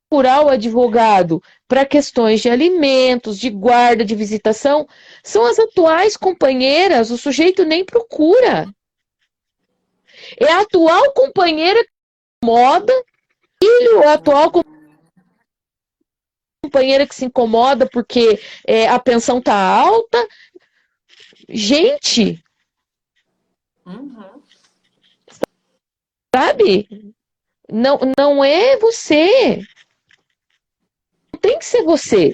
procurar o advogado para questões de alimentos, de guarda, de visitação, são as atuais companheiras, o sujeito nem procura. É a atual companheira que incomoda, filho, a atual companheira que se incomoda porque a pensão tá alta. Gente, Uhum. sabe? Não, não é você. Não tem que ser você.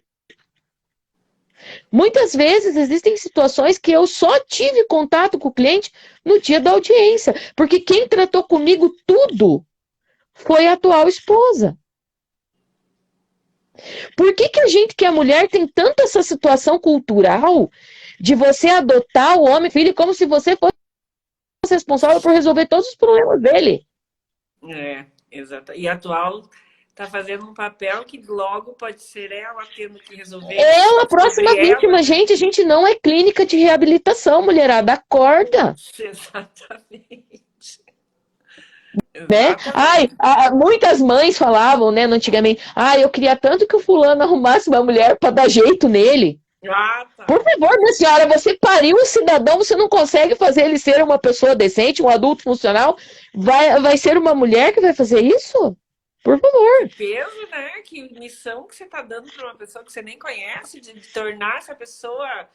Muitas vezes existem situações que eu só tive contato com o cliente no dia da audiência, porque quem tratou comigo tudo foi a atual esposa. Por que a gente, que a mulher, tem tanto essa situação cultural de você adotar o homem filho como se você fosse responsável por resolver todos os problemas dele? Exato. E a atual está fazendo um papel que logo pode ser ela tendo que resolver isso Ela, a próxima sobre ela, vítima, né? gente, a gente não é clínica de reabilitação, mulherada, acorda. Exatamente. Né? Ai, Exatamente. muitas mães falavam, né, antigamente, eu queria tanto que o fulano arrumasse uma mulher para dar jeito nele. Ah, Por tá. favor, minha senhora, você pariu um cidadão, você não consegue fazer ele ser uma pessoa decente, um adulto funcional, vai ser uma mulher que vai fazer isso? Por Que favor. peso, né? Que missão que você está dando para uma pessoa que você nem conhece, de tornar essa pessoa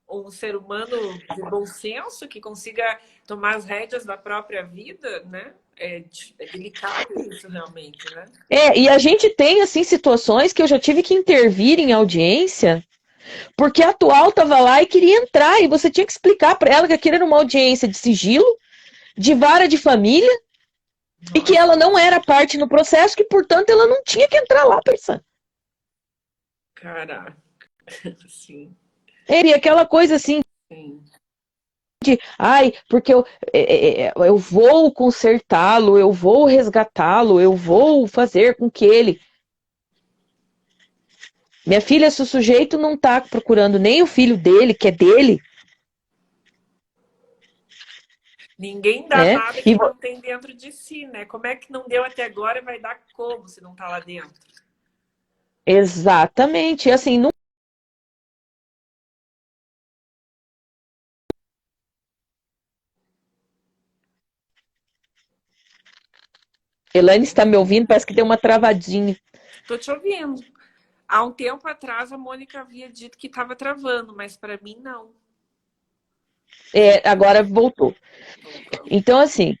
um ser humano de bom senso, que consiga tomar as rédeas da própria vida, né? É delicado isso, realmente, né? E a gente tem, assim, situações que eu já tive que intervir em audiência, porque a atual estava lá e queria entrar, e você tinha que explicar para ela que aquilo era uma audiência de sigilo, de vara de família, e que Nossa, ela não era parte no processo, que, portanto, ela não tinha que entrar lá, pensando. caraca, sim, E aquela coisa assim, sim. porque eu vou consertá-lo, eu vou resgatá-lo, eu vou fazer com que ele. Minha filha, se o sujeito não está procurando nem o filho dele, que é dele, Ninguém dá né? nada que não tem dentro de si, né? Como é que não deu até agora e vai dar como se não tá lá dentro? Exatamente. Assim, não. Elaine está me ouvindo, parece que deu uma travadinha. Tô te ouvindo. Há um tempo atrás a Mônica havia dito que estava travando, mas para mim não. Agora voltou. Voltou. Então, assim,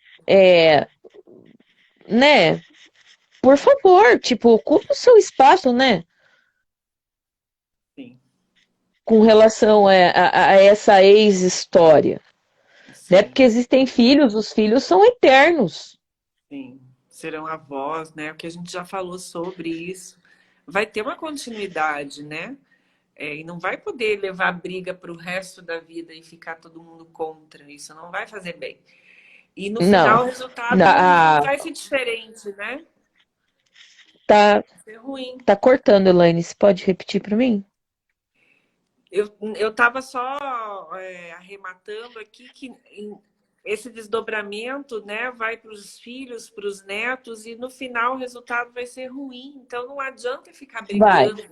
né? Por favor, tipo, ocupa o seu espaço, né? Sim, Com relação a essa ex-história. Né? sim, Porque existem filhos, os filhos são eternos. sim. Serão avós, né? O que a gente já falou sobre isso. Vai ter uma continuidade, né? E não vai poder levar a briga para o resto da vida e ficar todo mundo contra. Isso não vai fazer bem. E no Não. final o resultado não vai ser diferente, né? Tá, Vai ser ruim. tá cortando, Elaine. Você pode repetir para mim? Eu estava só arrematando aqui que esse desdobramento, né, vai para os filhos, para os netos, e no final o resultado vai ser ruim. Então não adianta ficar Vai. brigando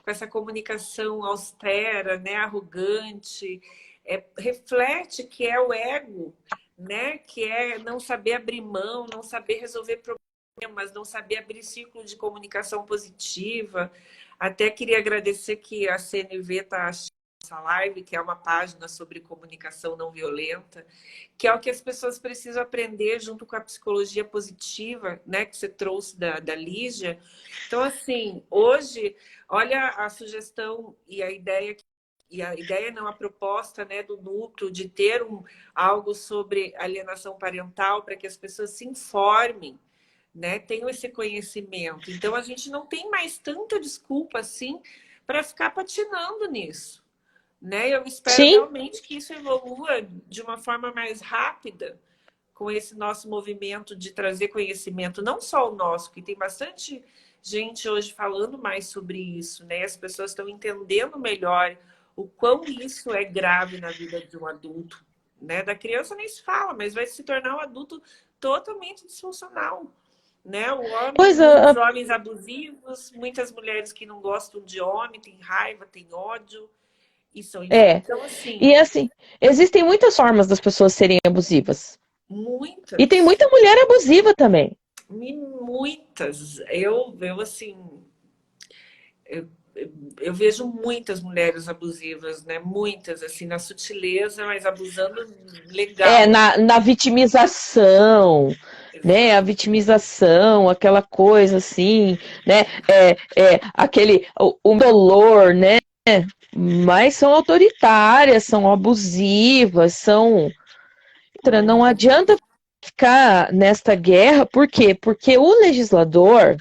com essa comunicação austera, né, arrogante. Reflete que é o ego, né, que é não saber abrir mão, não saber resolver problemas, não saber abrir círculo de comunicação positiva. Até queria agradecer que a CNV está achando essa live, que é uma página sobre comunicação não violenta, que é o que as pessoas precisam aprender junto com a psicologia positiva, né, que você trouxe da Lígia. Então, assim, hoje, olha a sugestão e a ideia não, a proposta, né, do núcleo de ter algo sobre alienação parental para que as pessoas se informem, né, tenham esse conhecimento. Então a gente não tem mais tanta desculpa assim para ficar patinando nisso, né? Eu espero Sim, realmente que isso evolua de uma forma mais rápida com esse nosso movimento de trazer conhecimento, não só o nosso, que tem bastante gente hoje falando mais sobre isso, né? As pessoas estão entendendo melhor o quão isso é grave na vida de um adulto, né? Da criança nem se fala, mas vai se tornar um adulto totalmente disfuncional, né? O homem, Pois muitos homens abusivos, muitas mulheres que não gostam de homem, têm raiva, têm ódio, e são é. então assim, E assim, existem muitas formas das pessoas serem abusivas. E tem muitas, muita mulher abusiva também. muitas. Eu assim, eu, eu vejo muitas mulheres abusivas, né? Muitas, assim, na sutileza, mas abusando É, legal. na vitimização, né? A Exato. vitimização, aquela coisa assim, né? O dolor, né? Mas são autoritárias, são abusivas, são. Não adianta ficar nesta guerra, por quê? Porque o legislador,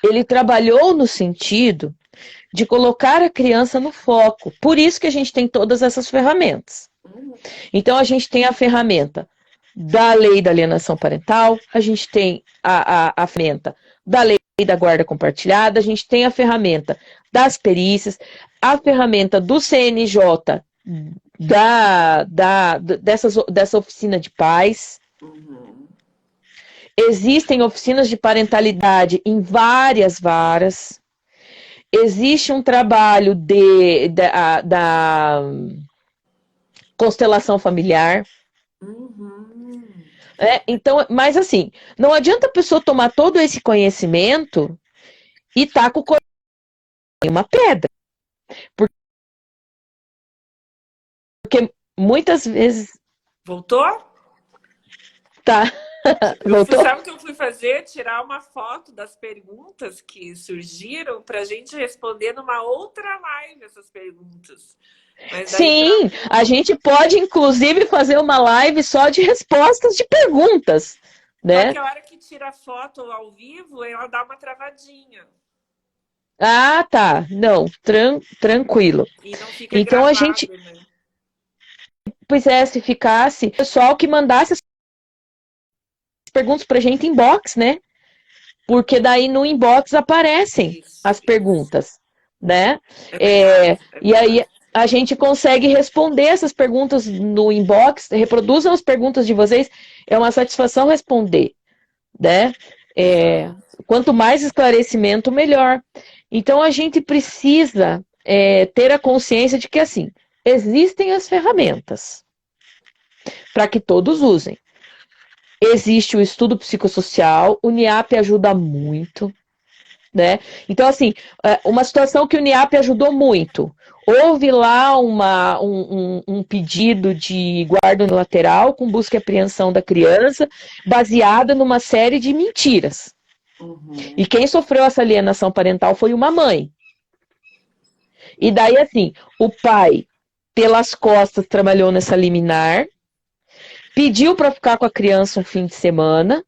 ele trabalhou no sentido de colocar a criança no foco. Por isso que a gente tem todas essas ferramentas. Então, a gente tem a ferramenta da lei da alienação parental, a gente tem a ferramenta da lei da guarda compartilhada, a gente tem a ferramenta das perícias, a ferramenta do CNJ dessa oficina de pais. Uhum. Existem oficinas de parentalidade em várias varas. Existe um trabalho da constelação familiar. Uhum. Então, mas assim, não adianta a pessoa tomar todo esse conhecimento e tá com o coração em uma pedra. Porque muitas vezes. Voltou? Tá. Voltou? Sabe o que eu fui fazer? Tirar uma foto das perguntas que surgiram para a gente responder numa outra live essas perguntas. Mas daí Sim, a gente pode inclusive fazer uma live só de respostas de perguntas, só né? que a hora que tira a foto ao vivo, ela dá uma travadinha. Ah, tá. Não, tranquilo. E não fica Então a gente, gravado, né? pois é, se ficasse, o pessoal que mandasse as perguntas pra gente em inbox, né? Porque daí no inbox aparecem Isso, as perguntas, né? é verdade, é E aí verdade. a gente consegue responder essas perguntas no inbox, reproduzam as perguntas de vocês, é uma satisfação responder, né? Quanto mais esclarecimento, melhor. Então a gente precisa ter a consciência de que assim, existem as ferramentas para que todos usem. Existe o estudo psicossocial, o NIAP ajuda muito, né? Então, assim, uma situação que o NIAP ajudou muito. Houve lá um pedido de guarda unilateral com busca e apreensão da criança, baseada numa série de mentiras. E Uhum. quem sofreu essa alienação parental foi uma mãe. E daí, assim, o pai, pelas costas, trabalhou nessa liminar, pediu para ficar com a criança um fim de semana.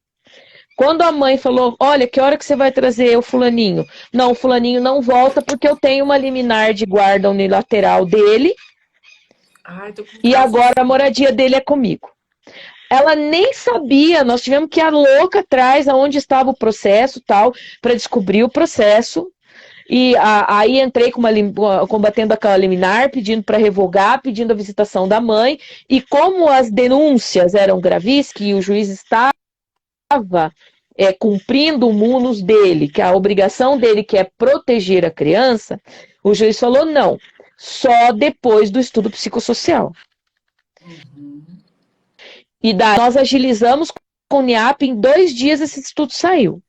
Quando a mãe falou, olha, que hora que você vai trazer o fulaninho? Não, o fulaninho não volta porque eu tenho uma liminar de guarda unilateral dele. Ai, tô com um E caso agora a assim. moradia dele é comigo. Ela nem sabia, nós tivemos que ir a louca atrás aonde estava o processo tal, para descobrir o processo. E aí entrei combatendo aquela liminar, pedindo para revogar, pedindo a visitação da mãe. E como as denúncias eram gravíssimas, que o juiz estava cumprindo o munus dele, que a obrigação dele que é proteger a criança, o juiz falou não, só depois do estudo psicossocial. Uhum. E daí nós agilizamos com o NIAP, em 2 dias esse estudo saiu.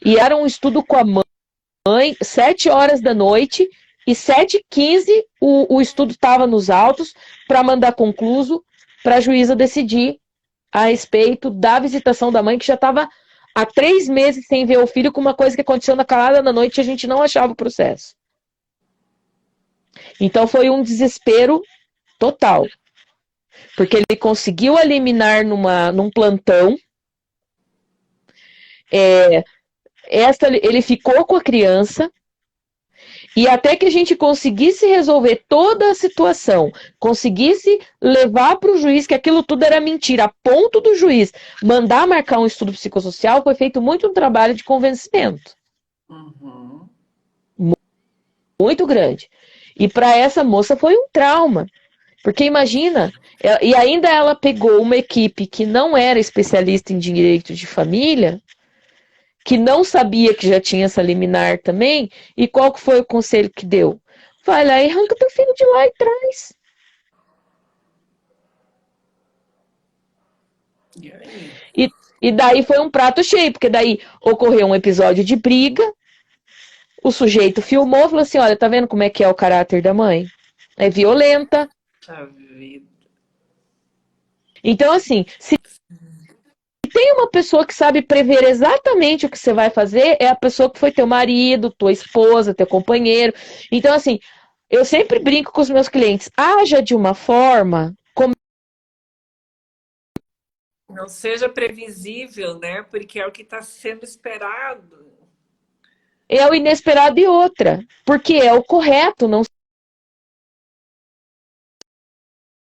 E era um estudo com a mãe, 7 horas da noite, e 7h15 o estudo estava nos autos para mandar concluso para a juíza decidir a respeito da visitação da mãe, que já estava há 3 meses sem ver o filho, com uma coisa que aconteceu na calada da noite e a gente não achava o processo. Então foi um desespero total. Porque ele conseguiu eliminar num plantão. Ele ficou com a criança. E até que a gente conseguisse resolver toda a situação, conseguisse levar para o juiz que aquilo tudo era mentira, a ponto do juiz mandar marcar um estudo psicossocial, foi feito muito um trabalho de convencimento. Uhum. Muito grande. E para essa moça foi um trauma. Porque imagina, e ainda ela pegou uma equipe que não era especialista em direito de família, que não sabia que já tinha essa liminar também, e qual que foi o conselho que deu? Vai lá e arranca teu filho de lá e traz. E aí? E daí foi um prato cheio, porque daí ocorreu um episódio de briga, o sujeito filmou, falou assim, olha, tá vendo como é que é o caráter da mãe? É violenta. Puxa vida. Então, assim, se tem uma pessoa que sabe prever exatamente o que você vai fazer, é a pessoa que foi teu marido, tua esposa, teu companheiro. Então, assim, eu sempre brinco com os meus clientes, haja de uma forma como Não seja previsível, né? Porque é o que está sendo esperado. é o inesperado e outra, porque é o correto, não.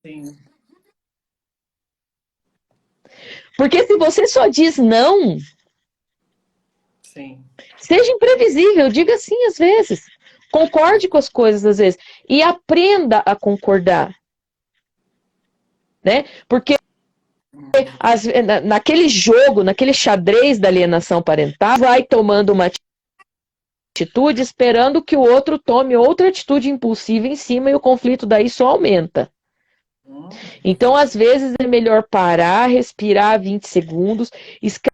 Sim, Porque se você só diz não, sim. seja imprevisível, diga sim às vezes. Concorde com as coisas às vezes e aprenda a concordar, né? Porque naquele jogo, naquele xadrez da alienação parental, vai tomando uma atitude esperando que o outro tome outra atitude impulsiva em cima e o conflito daí só aumenta. Então, às vezes, é melhor parar, respirar 20 segundos, escrever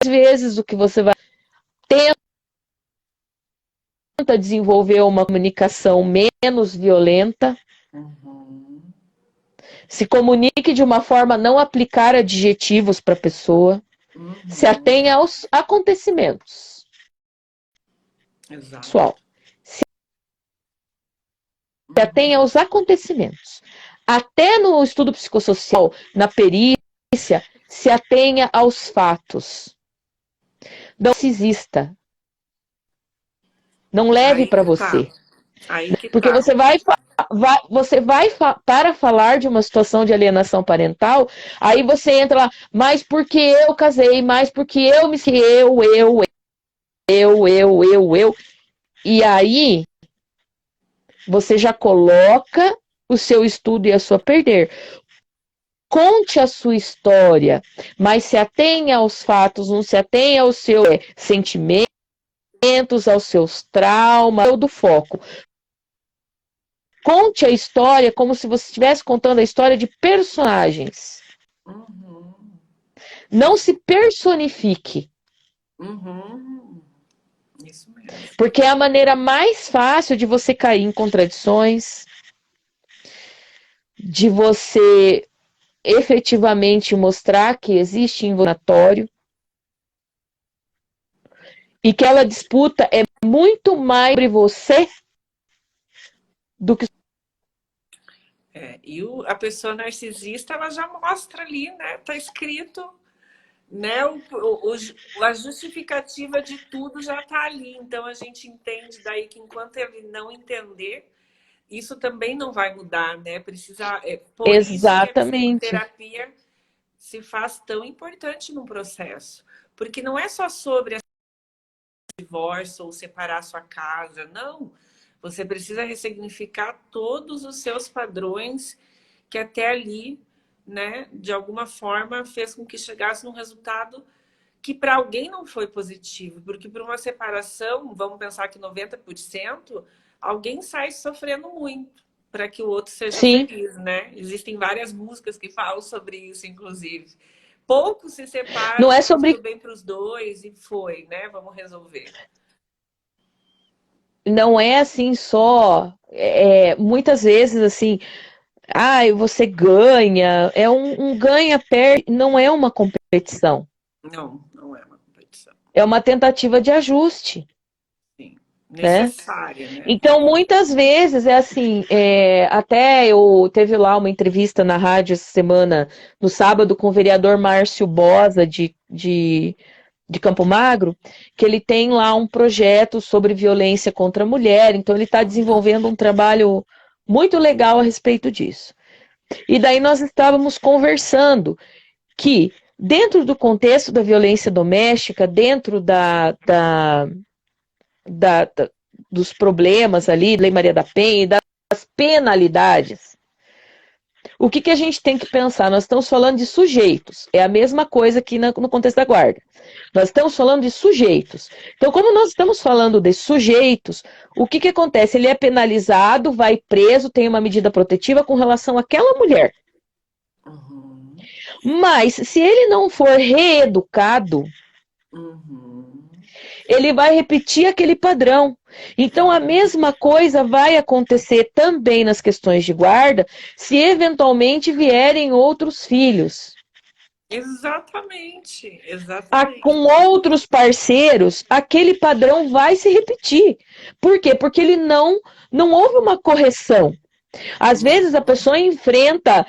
às vezes o que você vai. Tenta desenvolver uma comunicação menos violenta. Uhum. Se comunique de uma forma a não aplicar adjetivos para a pessoa. Se Uhum. atenha aos acontecimentos. Exato. Pessoal, se atenha aos acontecimentos. Até no estudo psicossocial, na perícia, se atenha aos fatos. Não se exista. Não leve Aí para que tá. você. Aí que Porque tá. você vai para falar de uma situação de alienação parental, aí você entra lá, mas porque eu casei, mas porque eu me eu. E aí você já coloca o seu estudo e a sua perder. Conte a sua história, mas se atenha aos fatos, não se atenha aos seus sentimentos, aos seus traumas, do foco. Conte a história como se você estivesse contando a história de personagens. Uhum. Não se personifique, Uhum. Isso mesmo. porque é a maneira mais fácil de você cair em contradições, de você efetivamente mostrar que existe invocatório e que aquela disputa é muito mais sobre você do que. E a pessoa narcisista, ela já mostra ali, né? Tá escrito, né? A justificativa de tudo já tá ali. Então a gente entende daí que enquanto ele não entender, isso também não vai mudar, né? Por isso que a Exatamente. psicoterapia se faz tão importante no processo. Porque não é só sobre divórcio ou separar sua casa, não. Você precisa ressignificar todos os seus padrões que até ali, né, de alguma forma fez com que chegasse num resultado que para alguém não foi positivo, porque para uma separação, vamos pensar que 90%, alguém sai sofrendo muito para que o outro seja Sim. feliz, né? Existem várias músicas que falam sobre isso, inclusive. Poucos se Não separam é porque sobre. tudo bem para os dois e foi, né? Vamos resolver. Não é assim só. Muitas vezes assim. Você ganha. É um ganha-perde. Não é uma competição. Não, não é uma competição. É uma tentativa de ajuste. Sim. Né? Necessária, né? Então, muitas vezes é assim, até eu teve lá uma entrevista na rádio essa semana, no sábado, com o vereador Márcio Bosa, de Campo Magro, que ele tem lá um projeto sobre violência contra a mulher, então ele está desenvolvendo um trabalho muito legal a respeito disso. E daí nós estávamos conversando que, dentro do contexto da violência doméstica, dentro da, dos problemas ali, Lei Maria da Penha e das penalidades, o que a gente tem que pensar? Nós estamos falando de sujeitos. É a mesma coisa aqui no contexto da guarda. Nós estamos falando de sujeitos. Então, como nós estamos falando de sujeitos, o que acontece? Ele é penalizado, vai preso, tem uma medida protetiva com relação àquela mulher. Uhum. Mas, se ele não for reeducado, ele vai repetir aquele padrão. Então, a mesma coisa vai acontecer também nas questões de guarda, se eventualmente vierem outros filhos. Exatamente, exatamente. Com outros parceiros, aquele padrão vai se repetir. Por quê? Porque ele não houve uma correção. Às vezes a pessoa enfrenta,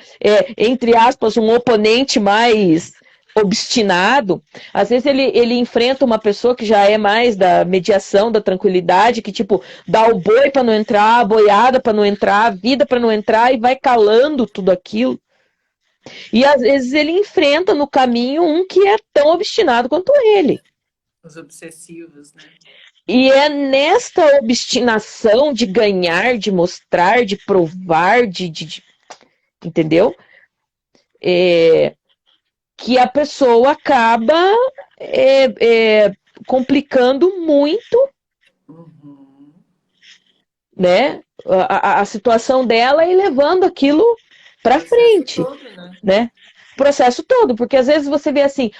entre aspas, um oponente mais obstinado. Às vezes ele enfrenta uma pessoa que já é mais da mediação, da tranquilidade, que tipo, dá o boi para não entrar, a boiada para não entrar, a vida para não entrar, e vai calando tudo aquilo. E às vezes ele enfrenta no caminho um que é tão obstinado quanto ele. Os obsessivos, né? E é nesta obstinação de ganhar, de mostrar, de provar, entendeu? Que a pessoa acaba complicando muito, né, a situação dela e levando aquilo para frente, todo, né? O processo todo, porque às vezes você vê assim,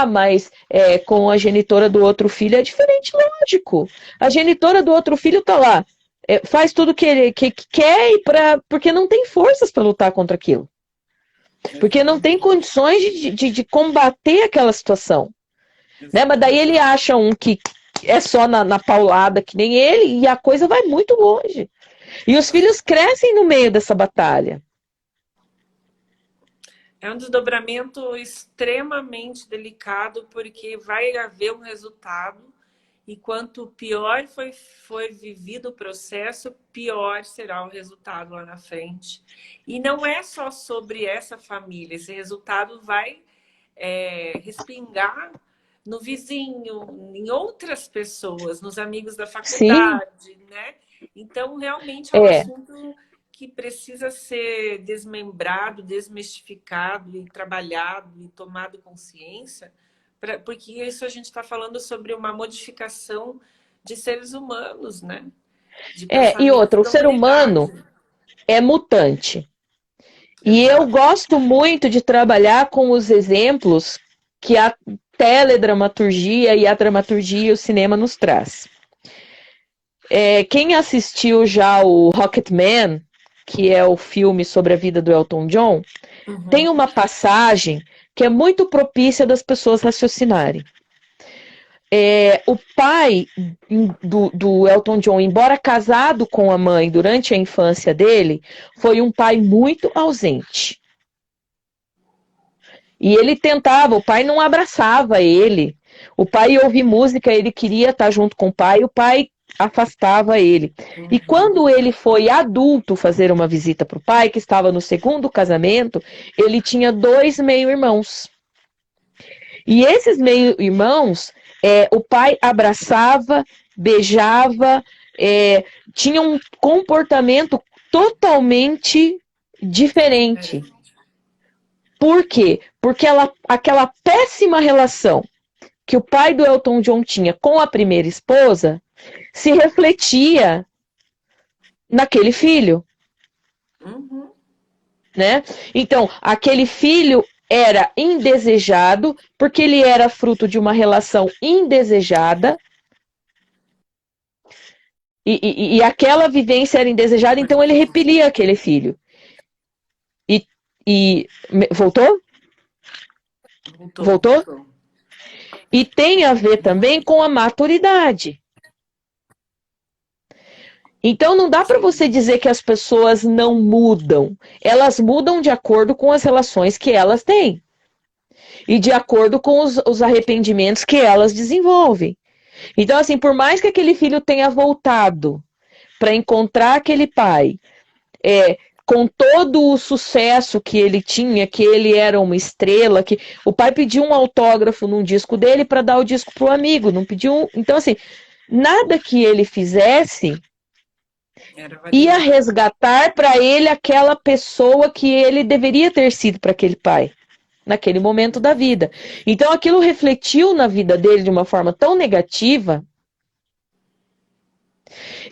mas com a genitora do outro filho é diferente, lógico. A genitora do outro filho tá lá, faz tudo que quer porque não tem forças para lutar contra aquilo. Porque não tem condições de combater aquela situação. Né? Mas daí ele acha um que é só na paulada que nem ele, e a coisa vai muito longe. E os filhos crescem no meio dessa batalha. É um desdobramento extremamente delicado, porque vai haver um resultado, e quanto pior foi vivido o processo, pior será o resultado lá na frente. E não é só sobre essa família, esse resultado vai respingar no vizinho, em outras pessoas, nos amigos da faculdade, sim, né? Então, realmente é um assunto que precisa ser desmembrado, desmistificado e trabalhado e tomado consciência, porque isso a gente está falando sobre uma modificação de seres humanos, né? E outra, o ser humano é mutante. E eu gosto muito de trabalhar com os exemplos que a teledramaturgia e a dramaturgia e o cinema nos traz. Quem assistiu já o Rocketman, que é o filme sobre a vida do Elton John, tem uma passagem que é muito propícia das pessoas raciocinarem. O pai do Elton John, embora casado com a mãe durante a infância dele, foi um pai muito ausente. E ele tentava, o pai não abraçava ele. O pai ia ouvir música, ele queria estar junto com o pai afastava ele. E quando ele foi adulto fazer uma visita para o pai, que estava no segundo casamento, ele tinha 2 meio-irmãos. E esses meio-irmãos, o pai abraçava, beijava, tinha um comportamento totalmente diferente. Por quê? Porque aquela péssima relação que o pai do Elton John tinha com a primeira esposa se refletia naquele filho. Né? Então, aquele filho era indesejado porque ele era fruto de uma relação indesejada e aquela vivência era indesejada, então ele repelia aquele filho. Voltou? Voltou? E tem a ver também com a maturidade. Então não dá para você dizer que as pessoas não mudam. Elas mudam de acordo com as relações que elas têm. E de acordo com os arrependimentos que elas desenvolvem. Então, assim, por mais que aquele filho tenha voltado para encontrar aquele pai, com todo o sucesso que ele tinha, que ele era uma estrela, que o pai pediu um autógrafo num disco dele para dar o disco pro amigo, não pediu. Então, assim, nada que ele fizesse Era ia validar. resgatar para ele aquela pessoa que ele deveria ter sido para aquele pai, naquele momento da vida. Então aquilo refletiu na vida dele de uma forma tão negativa.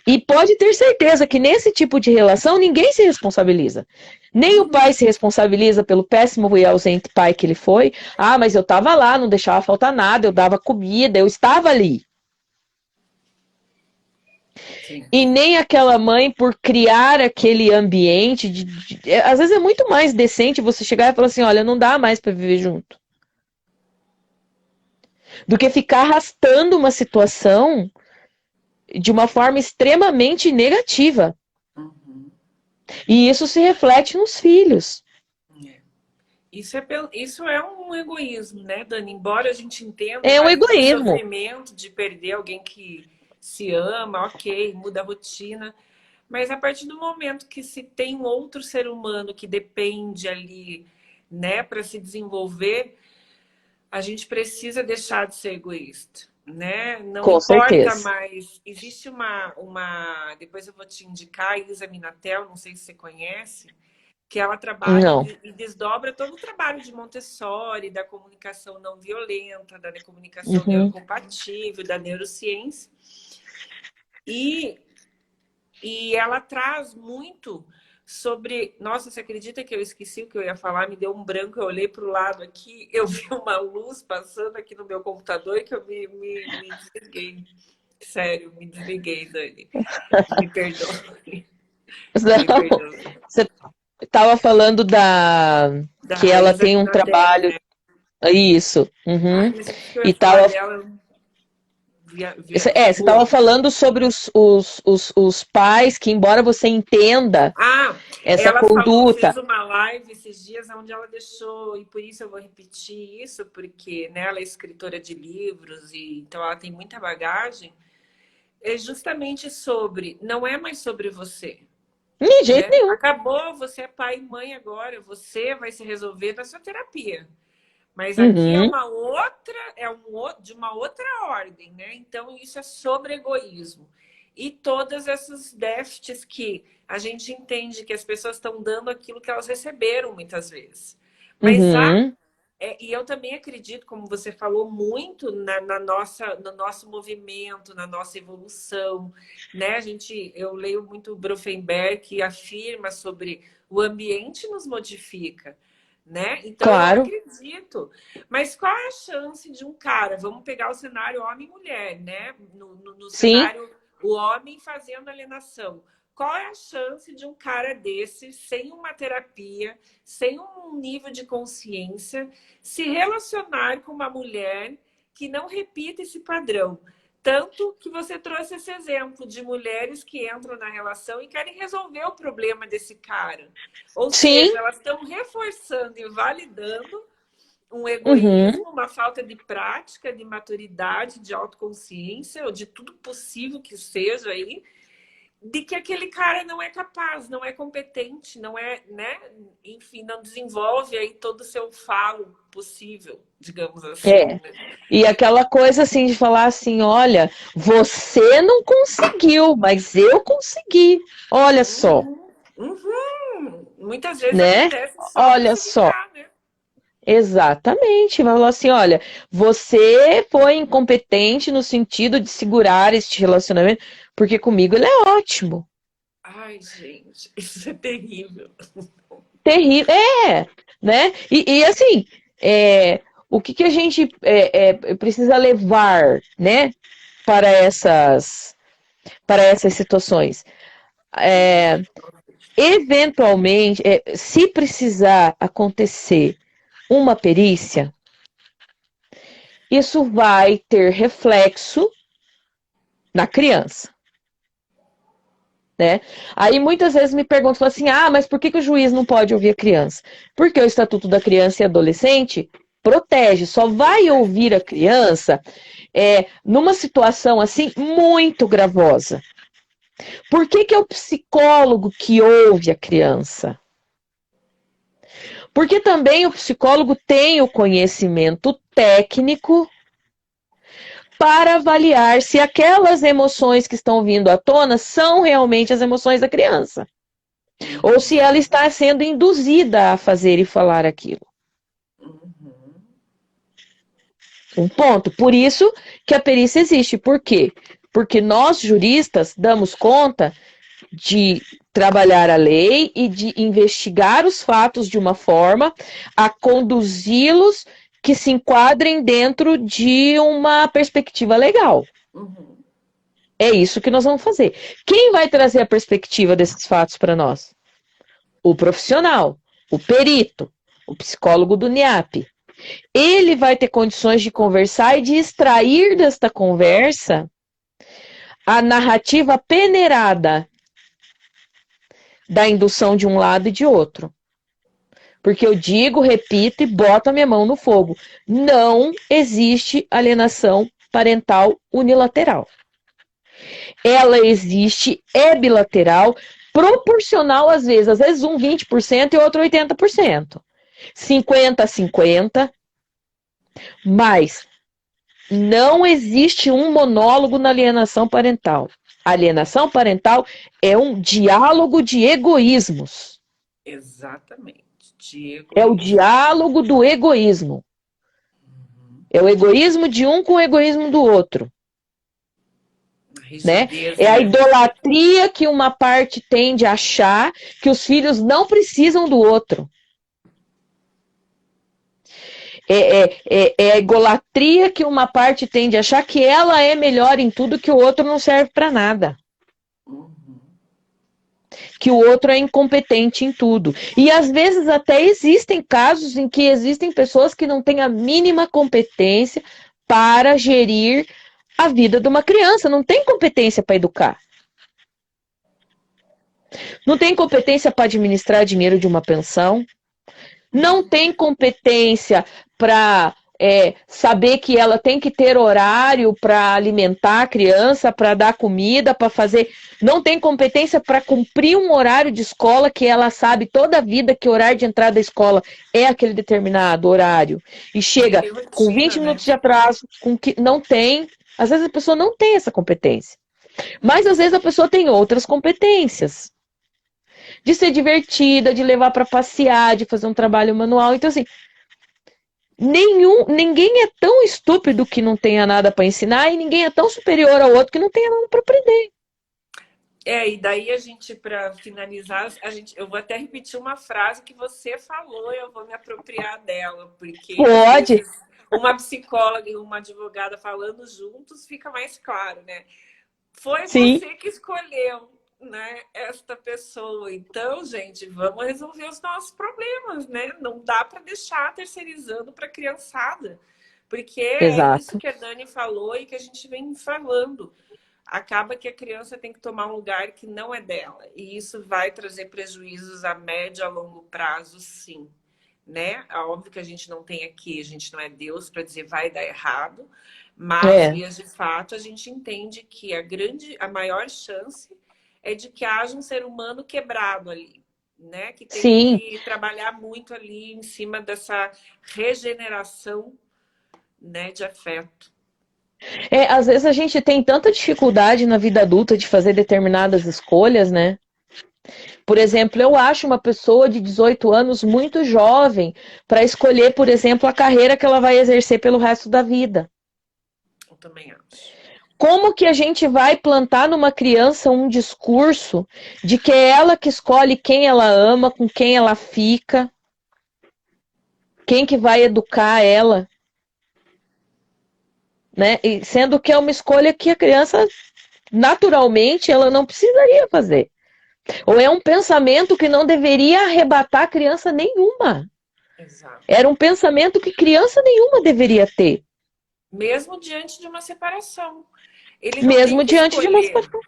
E pode ter certeza que nesse tipo de relação ninguém se responsabiliza. Nem o pai se responsabiliza pelo péssimo e ausente pai que ele foi. Ah, mas eu estava lá, não deixava faltar nada, eu dava comida, eu estava ali. Sim. E nem aquela mãe por criar aquele ambiente. Às vezes é muito mais decente você chegar e falar assim: olha, não dá mais para viver junto. Do que ficar arrastando uma situação de uma forma extremamente negativa. Uhum. E isso se reflete nos filhos. É. Isso é um egoísmo, né, Dani? Embora a gente entenda, É um imagina o egoísmo. sofrimento de perder alguém que se ama, ok, muda a rotina. Mas a partir do momento que se tem um outro ser humano que depende ali, né, para se desenvolver, a gente precisa deixar de ser egoísta, né? Não Com importa certeza. mais. Existe depois eu vou te indicar, a Isa Minatel, não sei se você conhece, que ela trabalha Não. e desdobra todo o trabalho de Montessori, da comunicação não violenta, da comunicação Uhum. neurocompatível, da neurociência. E, e ela traz muito sobre. Nossa, você acredita que eu esqueci o que eu ia falar? Me deu um branco, eu olhei para o lado aqui, eu vi uma luz passando aqui no meu computador e que eu me desliguei. Sério, me desliguei, Dani. Me perdoe. Me Não. perdoe. Você estava falando que Da ela Isa tem um Minatel, trabalho. né? Isso. Ai, Uhum. mas o que eu ia E falar tava. dela? Você estava Foi. falando sobre os pais que, embora você entenda Ah, essa ela falou, fez conduta. uma live esses dias onde ela deixou, e por isso eu vou repetir isso, porque né, ela é escritora de livros, e então ela tem muita bagagem, é justamente sobre, não é mais sobre você, De jeito né? nenhum. Acabou, você é pai e mãe agora, você vai se resolver na sua terapia. Mas aqui é Uhum. uma outra, de uma outra ordem, né? Então isso é sobre egoísmo. E todas essas déficits que a gente entende que as pessoas estão dando aquilo que elas receberam muitas vezes. Mas Uhum. e eu também acredito, como você falou, muito no nosso movimento, na nossa evolução, né? Eu leio muito Brofenberg que afirma sobre o ambiente nos modifica, né? Então eu Claro. acredito. Mas qual é a chance de um cara? Vamos pegar o cenário homem e mulher, né? No Sim. cenário o homem fazendo alienação. Qual é a chance de um cara desse, sem uma terapia, sem um nível de consciência, se relacionar com uma mulher que não repita esse padrão? Tanto que você trouxe esse exemplo de mulheres que entram na relação e querem resolver o problema desse cara. Ou Sim. seja, elas estão reforçando e validando um Uhum. egoísmo, uma falta de prática, de maturidade, de autoconsciência, ou de tudo possível que seja aí, de que aquele cara não é capaz, não é competente, não é, né? Enfim, não desenvolve aí todo o seu falo possível, digamos assim, É. né? E aquela coisa assim de falar assim, olha, você não conseguiu, mas eu consegui. Olha só, Uhum, uhum. Muitas vezes né? acontece só para Olha só. judiar, né? Exatamente. Vai falar assim, olha, você foi incompetente no sentido de segurar este relacionamento, porque comigo ele é ótimo. Ai, gente, isso é terrível. Terrível. É, né? E assim, o que a gente precisa levar, né, para essas situações? É, eventualmente, se precisar acontecer uma perícia, isso vai ter reflexo na criança, né? Aí muitas vezes me perguntam assim, mas por que o juiz não pode ouvir a criança? Porque o Estatuto da Criança e Adolescente protege, só vai ouvir a criança numa situação assim muito gravosa. Por que é o psicólogo que ouve a criança? Porque também o psicólogo tem o conhecimento técnico para avaliar se aquelas emoções que estão vindo à tona são realmente as emoções da criança. Ou se ela está sendo induzida a fazer e falar aquilo. Um ponto. Por isso que a perícia existe. Por quê? Porque nós, juristas, damos conta de trabalhar a lei e de investigar os fatos de uma forma a conduzi-los que se enquadrem dentro de uma perspectiva legal. É isso que nós vamos fazer. Quem vai trazer a perspectiva desses fatos para nós? O profissional, o perito, o psicólogo do NIAP. Ele vai ter condições de conversar e de extrair desta conversa a narrativa peneirada da indução de um lado e de outro. Porque eu digo, repito e boto a minha mão no fogo. Não existe alienação parental unilateral. Ela existe, é bilateral, proporcional às vezes um 20% e outro 80%. 50-50, mas não existe um monólogo na alienação parental. A alienação parental é um diálogo de egoísmos. Exatamente. É o diálogo do egoísmo. É o egoísmo de um com o egoísmo do outro. Né? É a idolatria que uma parte tende a achar que os filhos não precisam do outro. É a idolatria que uma parte tende a achar que ela é melhor em tudo, que o outro não serve para nada. Que o outro é incompetente em tudo. E às vezes até existem casos em que existem pessoas que não têm a mínima competência para gerir a vida de uma criança, não tem competência para educar. Não tem competência para administrar dinheiro de uma pensão. Não tem competência para saber que ela tem que ter horário para alimentar a criança, para dar comida, para fazer... Não tem competência para cumprir um horário de escola que ela sabe toda a vida que o horário de entrada da escola é aquele determinado horário. E chega com 20 minutos de atraso, com que não tem... Às vezes a pessoa não tem essa competência. Mas às vezes a pessoa tem outras competências. De ser divertida, de levar para passear, de fazer um trabalho manual. Então, assim, ninguém é tão estúpido que não tenha nada para ensinar e ninguém é tão superior ao outro que não tenha nada para aprender. E daí a gente, para finalizar, eu vou até repetir uma frase que você falou e eu vou me apropriar dela, porque pode. Uma psicóloga e uma advogada falando juntos fica mais claro, né? Foi Sim. você que escolheu, né, esta pessoa. Então, gente, vamos resolver os nossos problemas, né? Não dá para deixar terceirizando para a criançada, porque Exato. É isso que a Dani falou e que a gente vem falando. Acaba que a criança tem que tomar um lugar que não é dela, e isso vai trazer prejuízos a médio e a longo prazo, sim. Né? Óbvio que a gente não tem aqui, a gente não é Deus para dizer vai dar errado, mas vias de fato a gente entende que a maior chance é de que haja um ser humano quebrado ali, né? Que tem que trabalhar muito ali em cima dessa regeneração, né, de afeto. Às vezes a gente tem tanta dificuldade na vida adulta de fazer determinadas escolhas, né? Por exemplo, eu acho uma pessoa de 18 anos muito jovem para escolher, por exemplo, a carreira que ela vai exercer pelo resto da vida. Eu também acho. Como que a gente vai plantar numa criança um discurso de que é ela que escolhe quem ela ama, com quem ela fica, quem que vai educar ela, né? E sendo que é uma escolha que a criança, naturalmente, ela não precisaria fazer. Ou é um pensamento que não deveria arrebatar criança nenhuma. Exato. Era um pensamento que criança nenhuma deveria ter. Mesmo diante de uma separação. Ele mesmo diante escolher, de uma separação.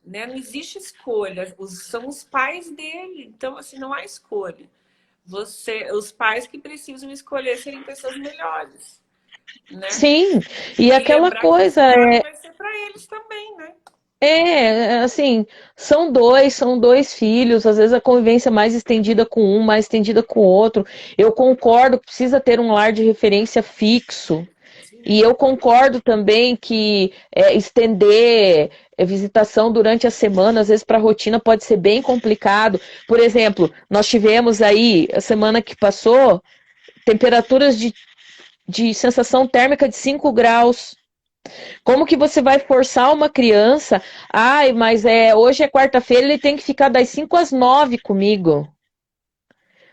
Né? Não existe escolha. São os pais dele. Então, assim, não há escolha. Os pais que precisam escolher serem pessoas melhores. Né? Sim. E aquela coisa vai ser para eles também, né? Assim, são dois filhos, às vezes a convivência mais estendida com um, mais estendida com o outro. Eu concordo que precisa ter um lar de referência fixo. E eu concordo também que estender visitação durante a semana, às vezes para a rotina pode ser bem complicado. Por exemplo, nós tivemos aí, a semana que passou, temperaturas de sensação térmica de 5 graus. Como que você vai forçar uma criança? Ai, mas hoje é quarta-feira, ele tem que ficar das 5 às 9 comigo.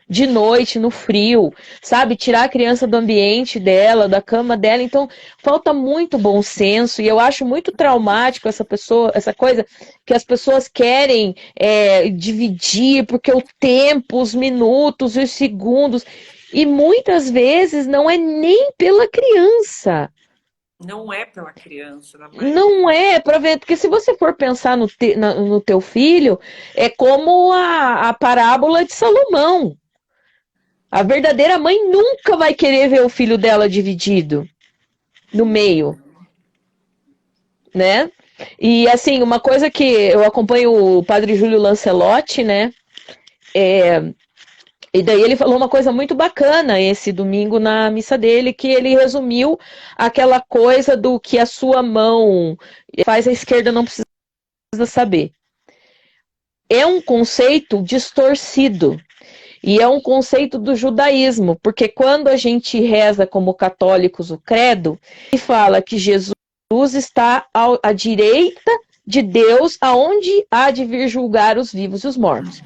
De noite, no frio, sabe? Tirar a criança do ambiente dela, da cama dela. Então, falta muito bom senso. E eu acho muito traumático essa coisa que as pessoas querem dividir, porque o tempo, os minutos, os segundos. E muitas vezes não é nem pela criança. Não é pela criança, na maioria. Não é para ver, porque se você for pensar no teu filho, é como a parábola de Salomão. A verdadeira mãe nunca vai querer ver o filho dela dividido no meio, né? E assim, uma coisa que eu acompanho o padre Júlio Lancelotti, né? E daí ele falou uma coisa muito bacana esse domingo na missa dele, que ele resumiu aquela coisa do que a sua mão faz, a esquerda não precisa saber. É um conceito distorcido. E é um conceito do judaísmo, porque quando a gente reza como católicos o credo, ele fala que Jesus está à direita de Deus, aonde há de vir julgar os vivos e os mortos.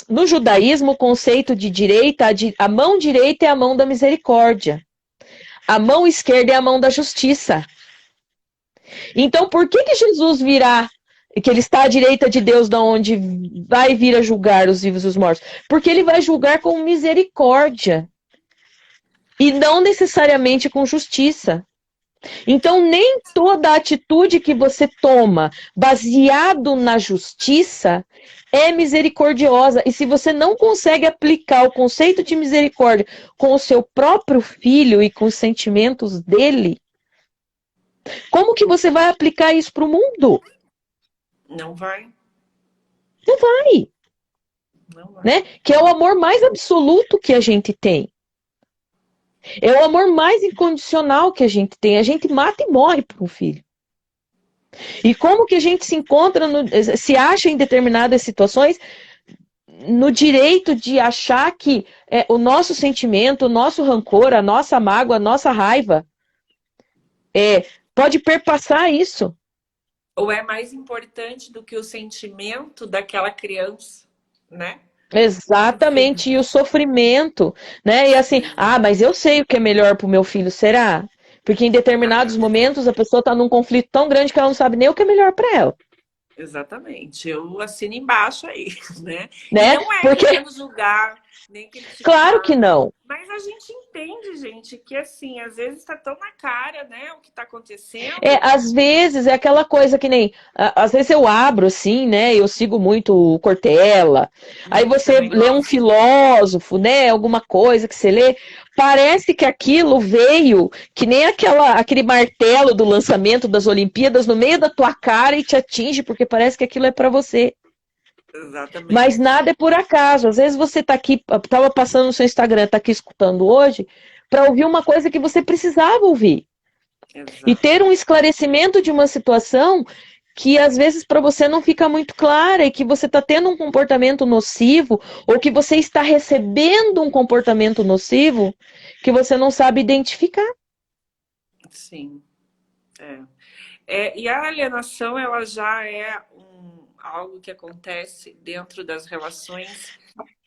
No judaísmo, o conceito de direita, a mão direita é a mão da misericórdia. A mão esquerda é a mão da justiça. Então, por que Jesus virá, que ele está à direita de Deus, da onde vai vir a julgar os vivos e os mortos? Porque ele vai julgar com misericórdia e não necessariamente com justiça. Então, nem toda atitude que você toma baseado na justiça é misericordiosa. E se você não consegue aplicar o conceito de misericórdia com o seu próprio filho e com os sentimentos dele, como que você vai aplicar isso para o mundo? Não vai. Não vai. Não vai. Né? Que é o amor mais absoluto que a gente tem. É o amor mais incondicional que a gente tem. A gente mata e morre por um filho. E como que a gente se encontra, se acha em determinadas situações no direito de achar que o nosso sentimento, o nosso rancor, a nossa mágoa, a nossa raiva pode perpassar isso. Ou é mais importante do que o sentimento daquela criança, né? Exatamente, e o sofrimento, né? E assim, mas eu sei o que é melhor para o meu filho, será? Porque em determinados momentos a pessoa está num conflito tão grande que ela não sabe nem o que é melhor para ela. Exatamente, eu assino embaixo aí, né? E Né? não é Porque querendo julgar, nem criticar. claro que não. Mas a gente entende, gente, que assim, às vezes está tão na cara, né, o que está acontecendo. Às vezes é aquela coisa que nem. Às vezes eu abro assim, né? Eu sigo muito o Cortella. Aí você lê um filósofo, né? Alguma coisa que você lê. Parece que aquilo veio que nem aquele martelo do lançamento das Olimpíadas no meio da tua cara e te atinge, porque parece que aquilo é para você. Exatamente. Mas nada é por acaso. Às vezes você tá aqui, estava passando no seu Instagram, tá aqui escutando hoje, para ouvir uma coisa que você precisava ouvir. Exato. E ter um esclarecimento de uma situação que às vezes para você não fica muito clara e que você está tendo um comportamento nocivo ou que você está recebendo um comportamento nocivo que você não sabe identificar. Sim. E a alienação, ela já é algo que acontece dentro das relações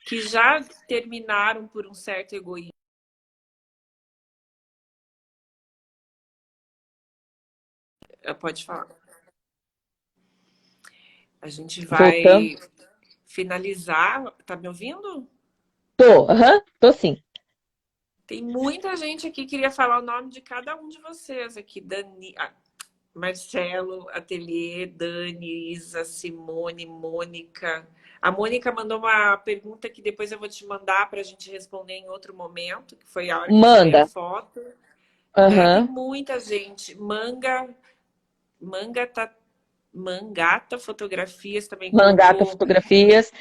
que já terminaram por um certo egoísmo. Pode falar. A gente vai finalizar. Tá me ouvindo? Tô sim. Tem muita gente aqui que queria falar o nome de cada um de vocês aqui. Marcelo, Ateliê, Dani, Isa, Simone, Mônica. A Mônica mandou uma pergunta que depois eu vou te mandar para a gente responder em outro momento, que foi a hora que eu tirei a foto. Né? Tem muita gente. Mangata Fotografias também Mangata colocou. Fotografias.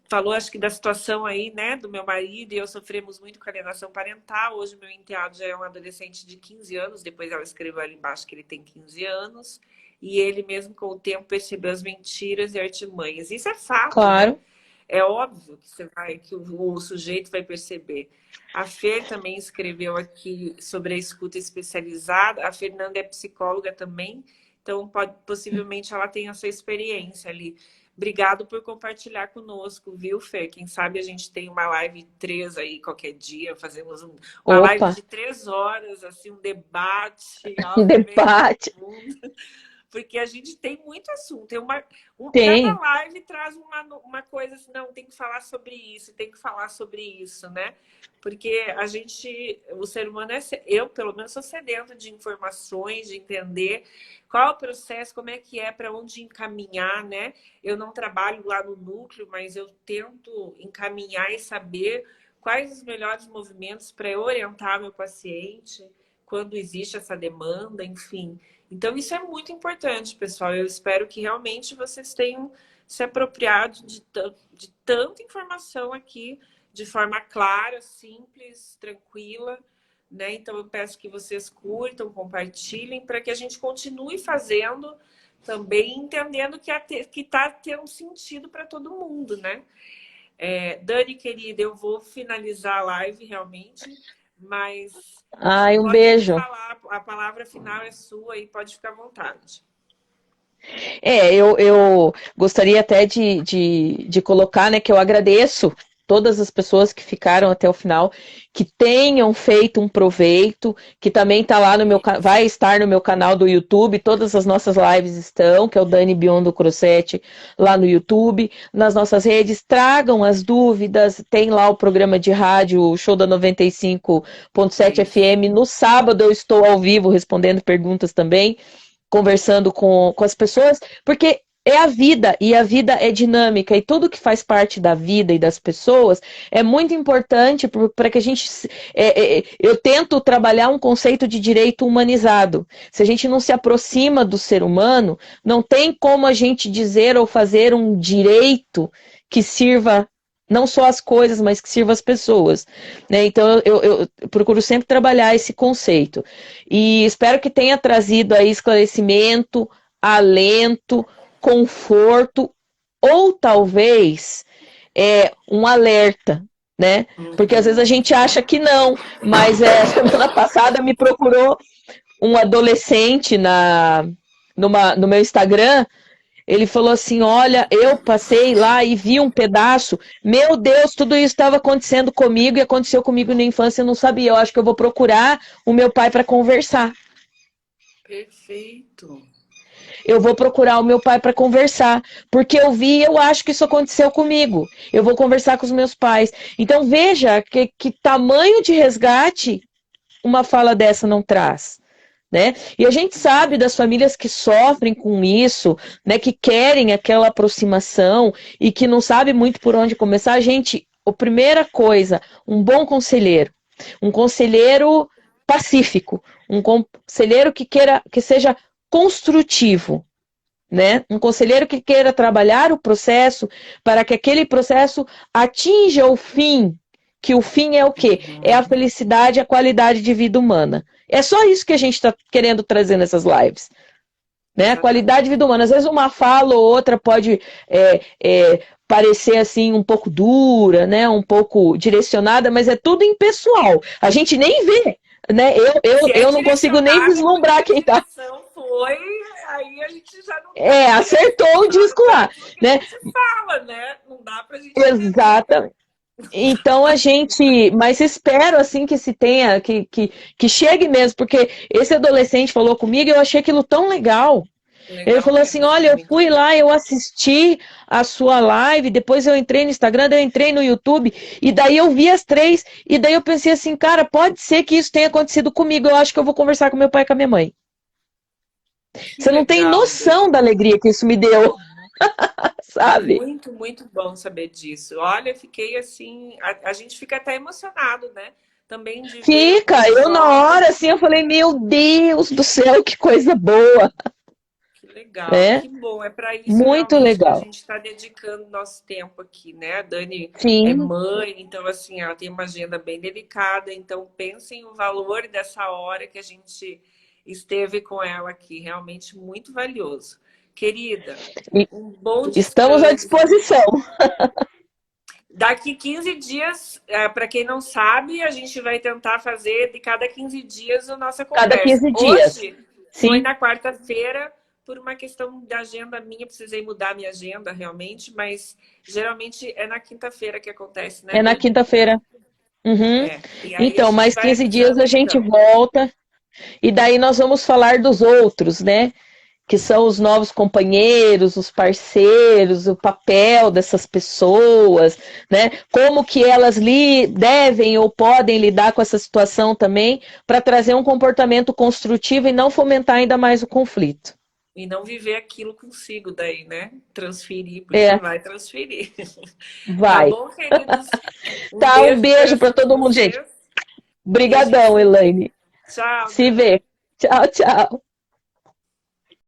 falou, acho que da situação aí, né, do meu marido, e eu sofremos muito com alienação parental. Hoje meu enteado já é um adolescente de 15 anos, depois ela escreveu ali embaixo que ele tem 15 anos, e ele mesmo com o tempo percebeu as mentiras e artimanhas. Isso é fato, né? Claro. É óbvio que que o sujeito vai perceber. A Fer também escreveu aqui sobre a escuta especializada. A Fernanda é psicóloga também, então possivelmente ela tem essa experiência ali. Obrigado por compartilhar conosco, viu, Fer? Quem sabe a gente tem uma live 3 aí qualquer dia, fazemos uma live Opa, de 3 horas, assim, um debate um alto e meio debate. profundo, porque a gente tem muito assunto. Cada Tem. live traz uma coisa assim, não, tem que falar sobre isso, tem que falar sobre isso, né? Porque o ser humano eu pelo menos sou sedento de informações, de entender qual é o processo, como é que é, para onde encaminhar, né? Eu não trabalho lá no núcleo, mas eu tento encaminhar e saber quais os melhores movimentos para orientar meu paciente quando existe essa demanda, enfim. Então, isso é muito importante, pessoal. Eu espero que realmente vocês tenham se apropriado de tanta informação aqui, de forma clara, simples, tranquila, né? Então, eu peço que vocês curtam, compartilhem, para que a gente continue fazendo também, entendendo que está tendo sentido para todo mundo, né? Dani, querida, eu vou finalizar a live realmente, mas Ai, um pode beijo. falar, a palavra final é sua e pode ficar à vontade. Eu gostaria até de colocar, né, que eu agradeço todas as pessoas que ficaram até o final, que tenham feito um proveito, que também tá lá no vai estar no meu canal do YouTube, todas as nossas lives estão, que é o Dani Biondo Crossetti, lá no YouTube, nas nossas redes, tragam as dúvidas, tem lá o programa de rádio, o Show da 95.7 Isso. FM, no sábado eu estou ao vivo respondendo perguntas também, conversando com as pessoas, porque é a vida, e a vida é dinâmica, e tudo que faz parte da vida e das pessoas é muito importante para que a gente. Eu tento trabalhar um conceito de direito humanizado. Se a gente não se aproxima do ser humano, não tem como a gente dizer ou fazer um direito que sirva não só as coisas, mas que sirva as pessoas. Né? Então, eu procuro sempre trabalhar esse conceito. E espero que tenha trazido aí esclarecimento, alento, conforto, ou talvez um alerta, né? Porque às vezes a Uhum. gente acha que não, mas semana passada me procurou um adolescente no meu Instagram. Ele falou assim: olha, eu passei lá e vi um pedaço. Meu Deus, tudo isso estava acontecendo comigo e aconteceu comigo na infância, eu não sabia. Eu acho que eu vou procurar o meu pai para conversar. Perfeito. Eu vou procurar o meu pai para conversar, porque eu vi, eu acho que isso aconteceu comigo. Eu vou conversar com os meus pais. Então veja que tamanho de resgate uma fala dessa não traz. Né? E a gente sabe das famílias que sofrem com isso, né, que querem aquela aproximação e que não sabe muito por onde começar. Gente, a primeira coisa, um bom conselheiro, um conselheiro pacífico, um conselheiro que seja construtivo, né? Um conselheiro que queira trabalhar o processo para que aquele processo atinja o fim, que o fim é o quê? É a Uhum. felicidade e a qualidade de vida humana. É só isso que a gente está querendo trazer nessas lives. Né? A qualidade de Exatamente. vida humana. Às vezes uma fala ou outra pode parecer assim um pouco dura, né? Um pouco direcionada, mas é tudo impessoal. A gente nem vê. Né? Se é Eu não consigo nem direcionada, é porque vislumbrar a quem está. direção foi, aí a gente já não está Acertou o disco direcionado para lá. aquilo que a Né? gente fala, né? Não dá para a gente entender. Exatamente. Então a gente, mas espero assim que se tenha, que chegue mesmo, porque esse adolescente falou comigo e eu achei aquilo tão legal. Ele Legal falou assim: mesmo, olha, eu muito fui legal. lá, eu assisti a sua live, depois eu entrei no Instagram, daí eu entrei no YouTube, e daí eu vi as três, e daí eu pensei assim, cara, pode ser que isso tenha acontecido comigo, eu acho que eu vou conversar com meu pai e com a minha mãe. Que Você não tem legal, noção da Dani. alegria que isso me deu, sabe? Muito, muito bom saber disso. Olha, fiquei assim, a gente fica até emocionado, né? Também de ver Fica, um eu na jovem. hora assim, eu falei, meu Deus do céu, que coisa boa. Que legal. legal, né? que bom. É para isso Muito realmente que a legal. gente está dedicando nosso tempo aqui, né? A Dani é Sim, mãe, então assim, ela tem uma agenda bem delicada, então pensem o valor dessa hora que a gente esteve com ela aqui, realmente muito valioso. Querida, e um bom estamos à descanso. disposição. Daqui 15 dias, para quem não sabe, a gente vai tentar fazer de cada 15 dias a nossa Cada conversa. 15 dias. Hoje foi Sim, na quarta-feira, por uma questão da agenda minha, precisei mudar a minha agenda realmente, mas geralmente é na quinta-feira que acontece, né, é na Dani? quinta-feira. Uhum. É. E aí a Então, gente mais vai 15 dias a avisando gente então. volta. E daí nós vamos falar dos outros, né? Que são os novos companheiros, os parceiros, o papel dessas pessoas, né? Como que elas devem ou podem lidar com essa situação também para trazer um comportamento construtivo e não fomentar ainda mais o conflito. E não viver aquilo consigo daí, né? Transferir, porque É, vai transferir. Tá vai. bom, queridos? Um Tá, um beijo no beijo para coração de todo mundo, gente. vocês e a gente Brigadão, se vê. Elaine. Tchau, Se Dani. vê. Tchau, tchau.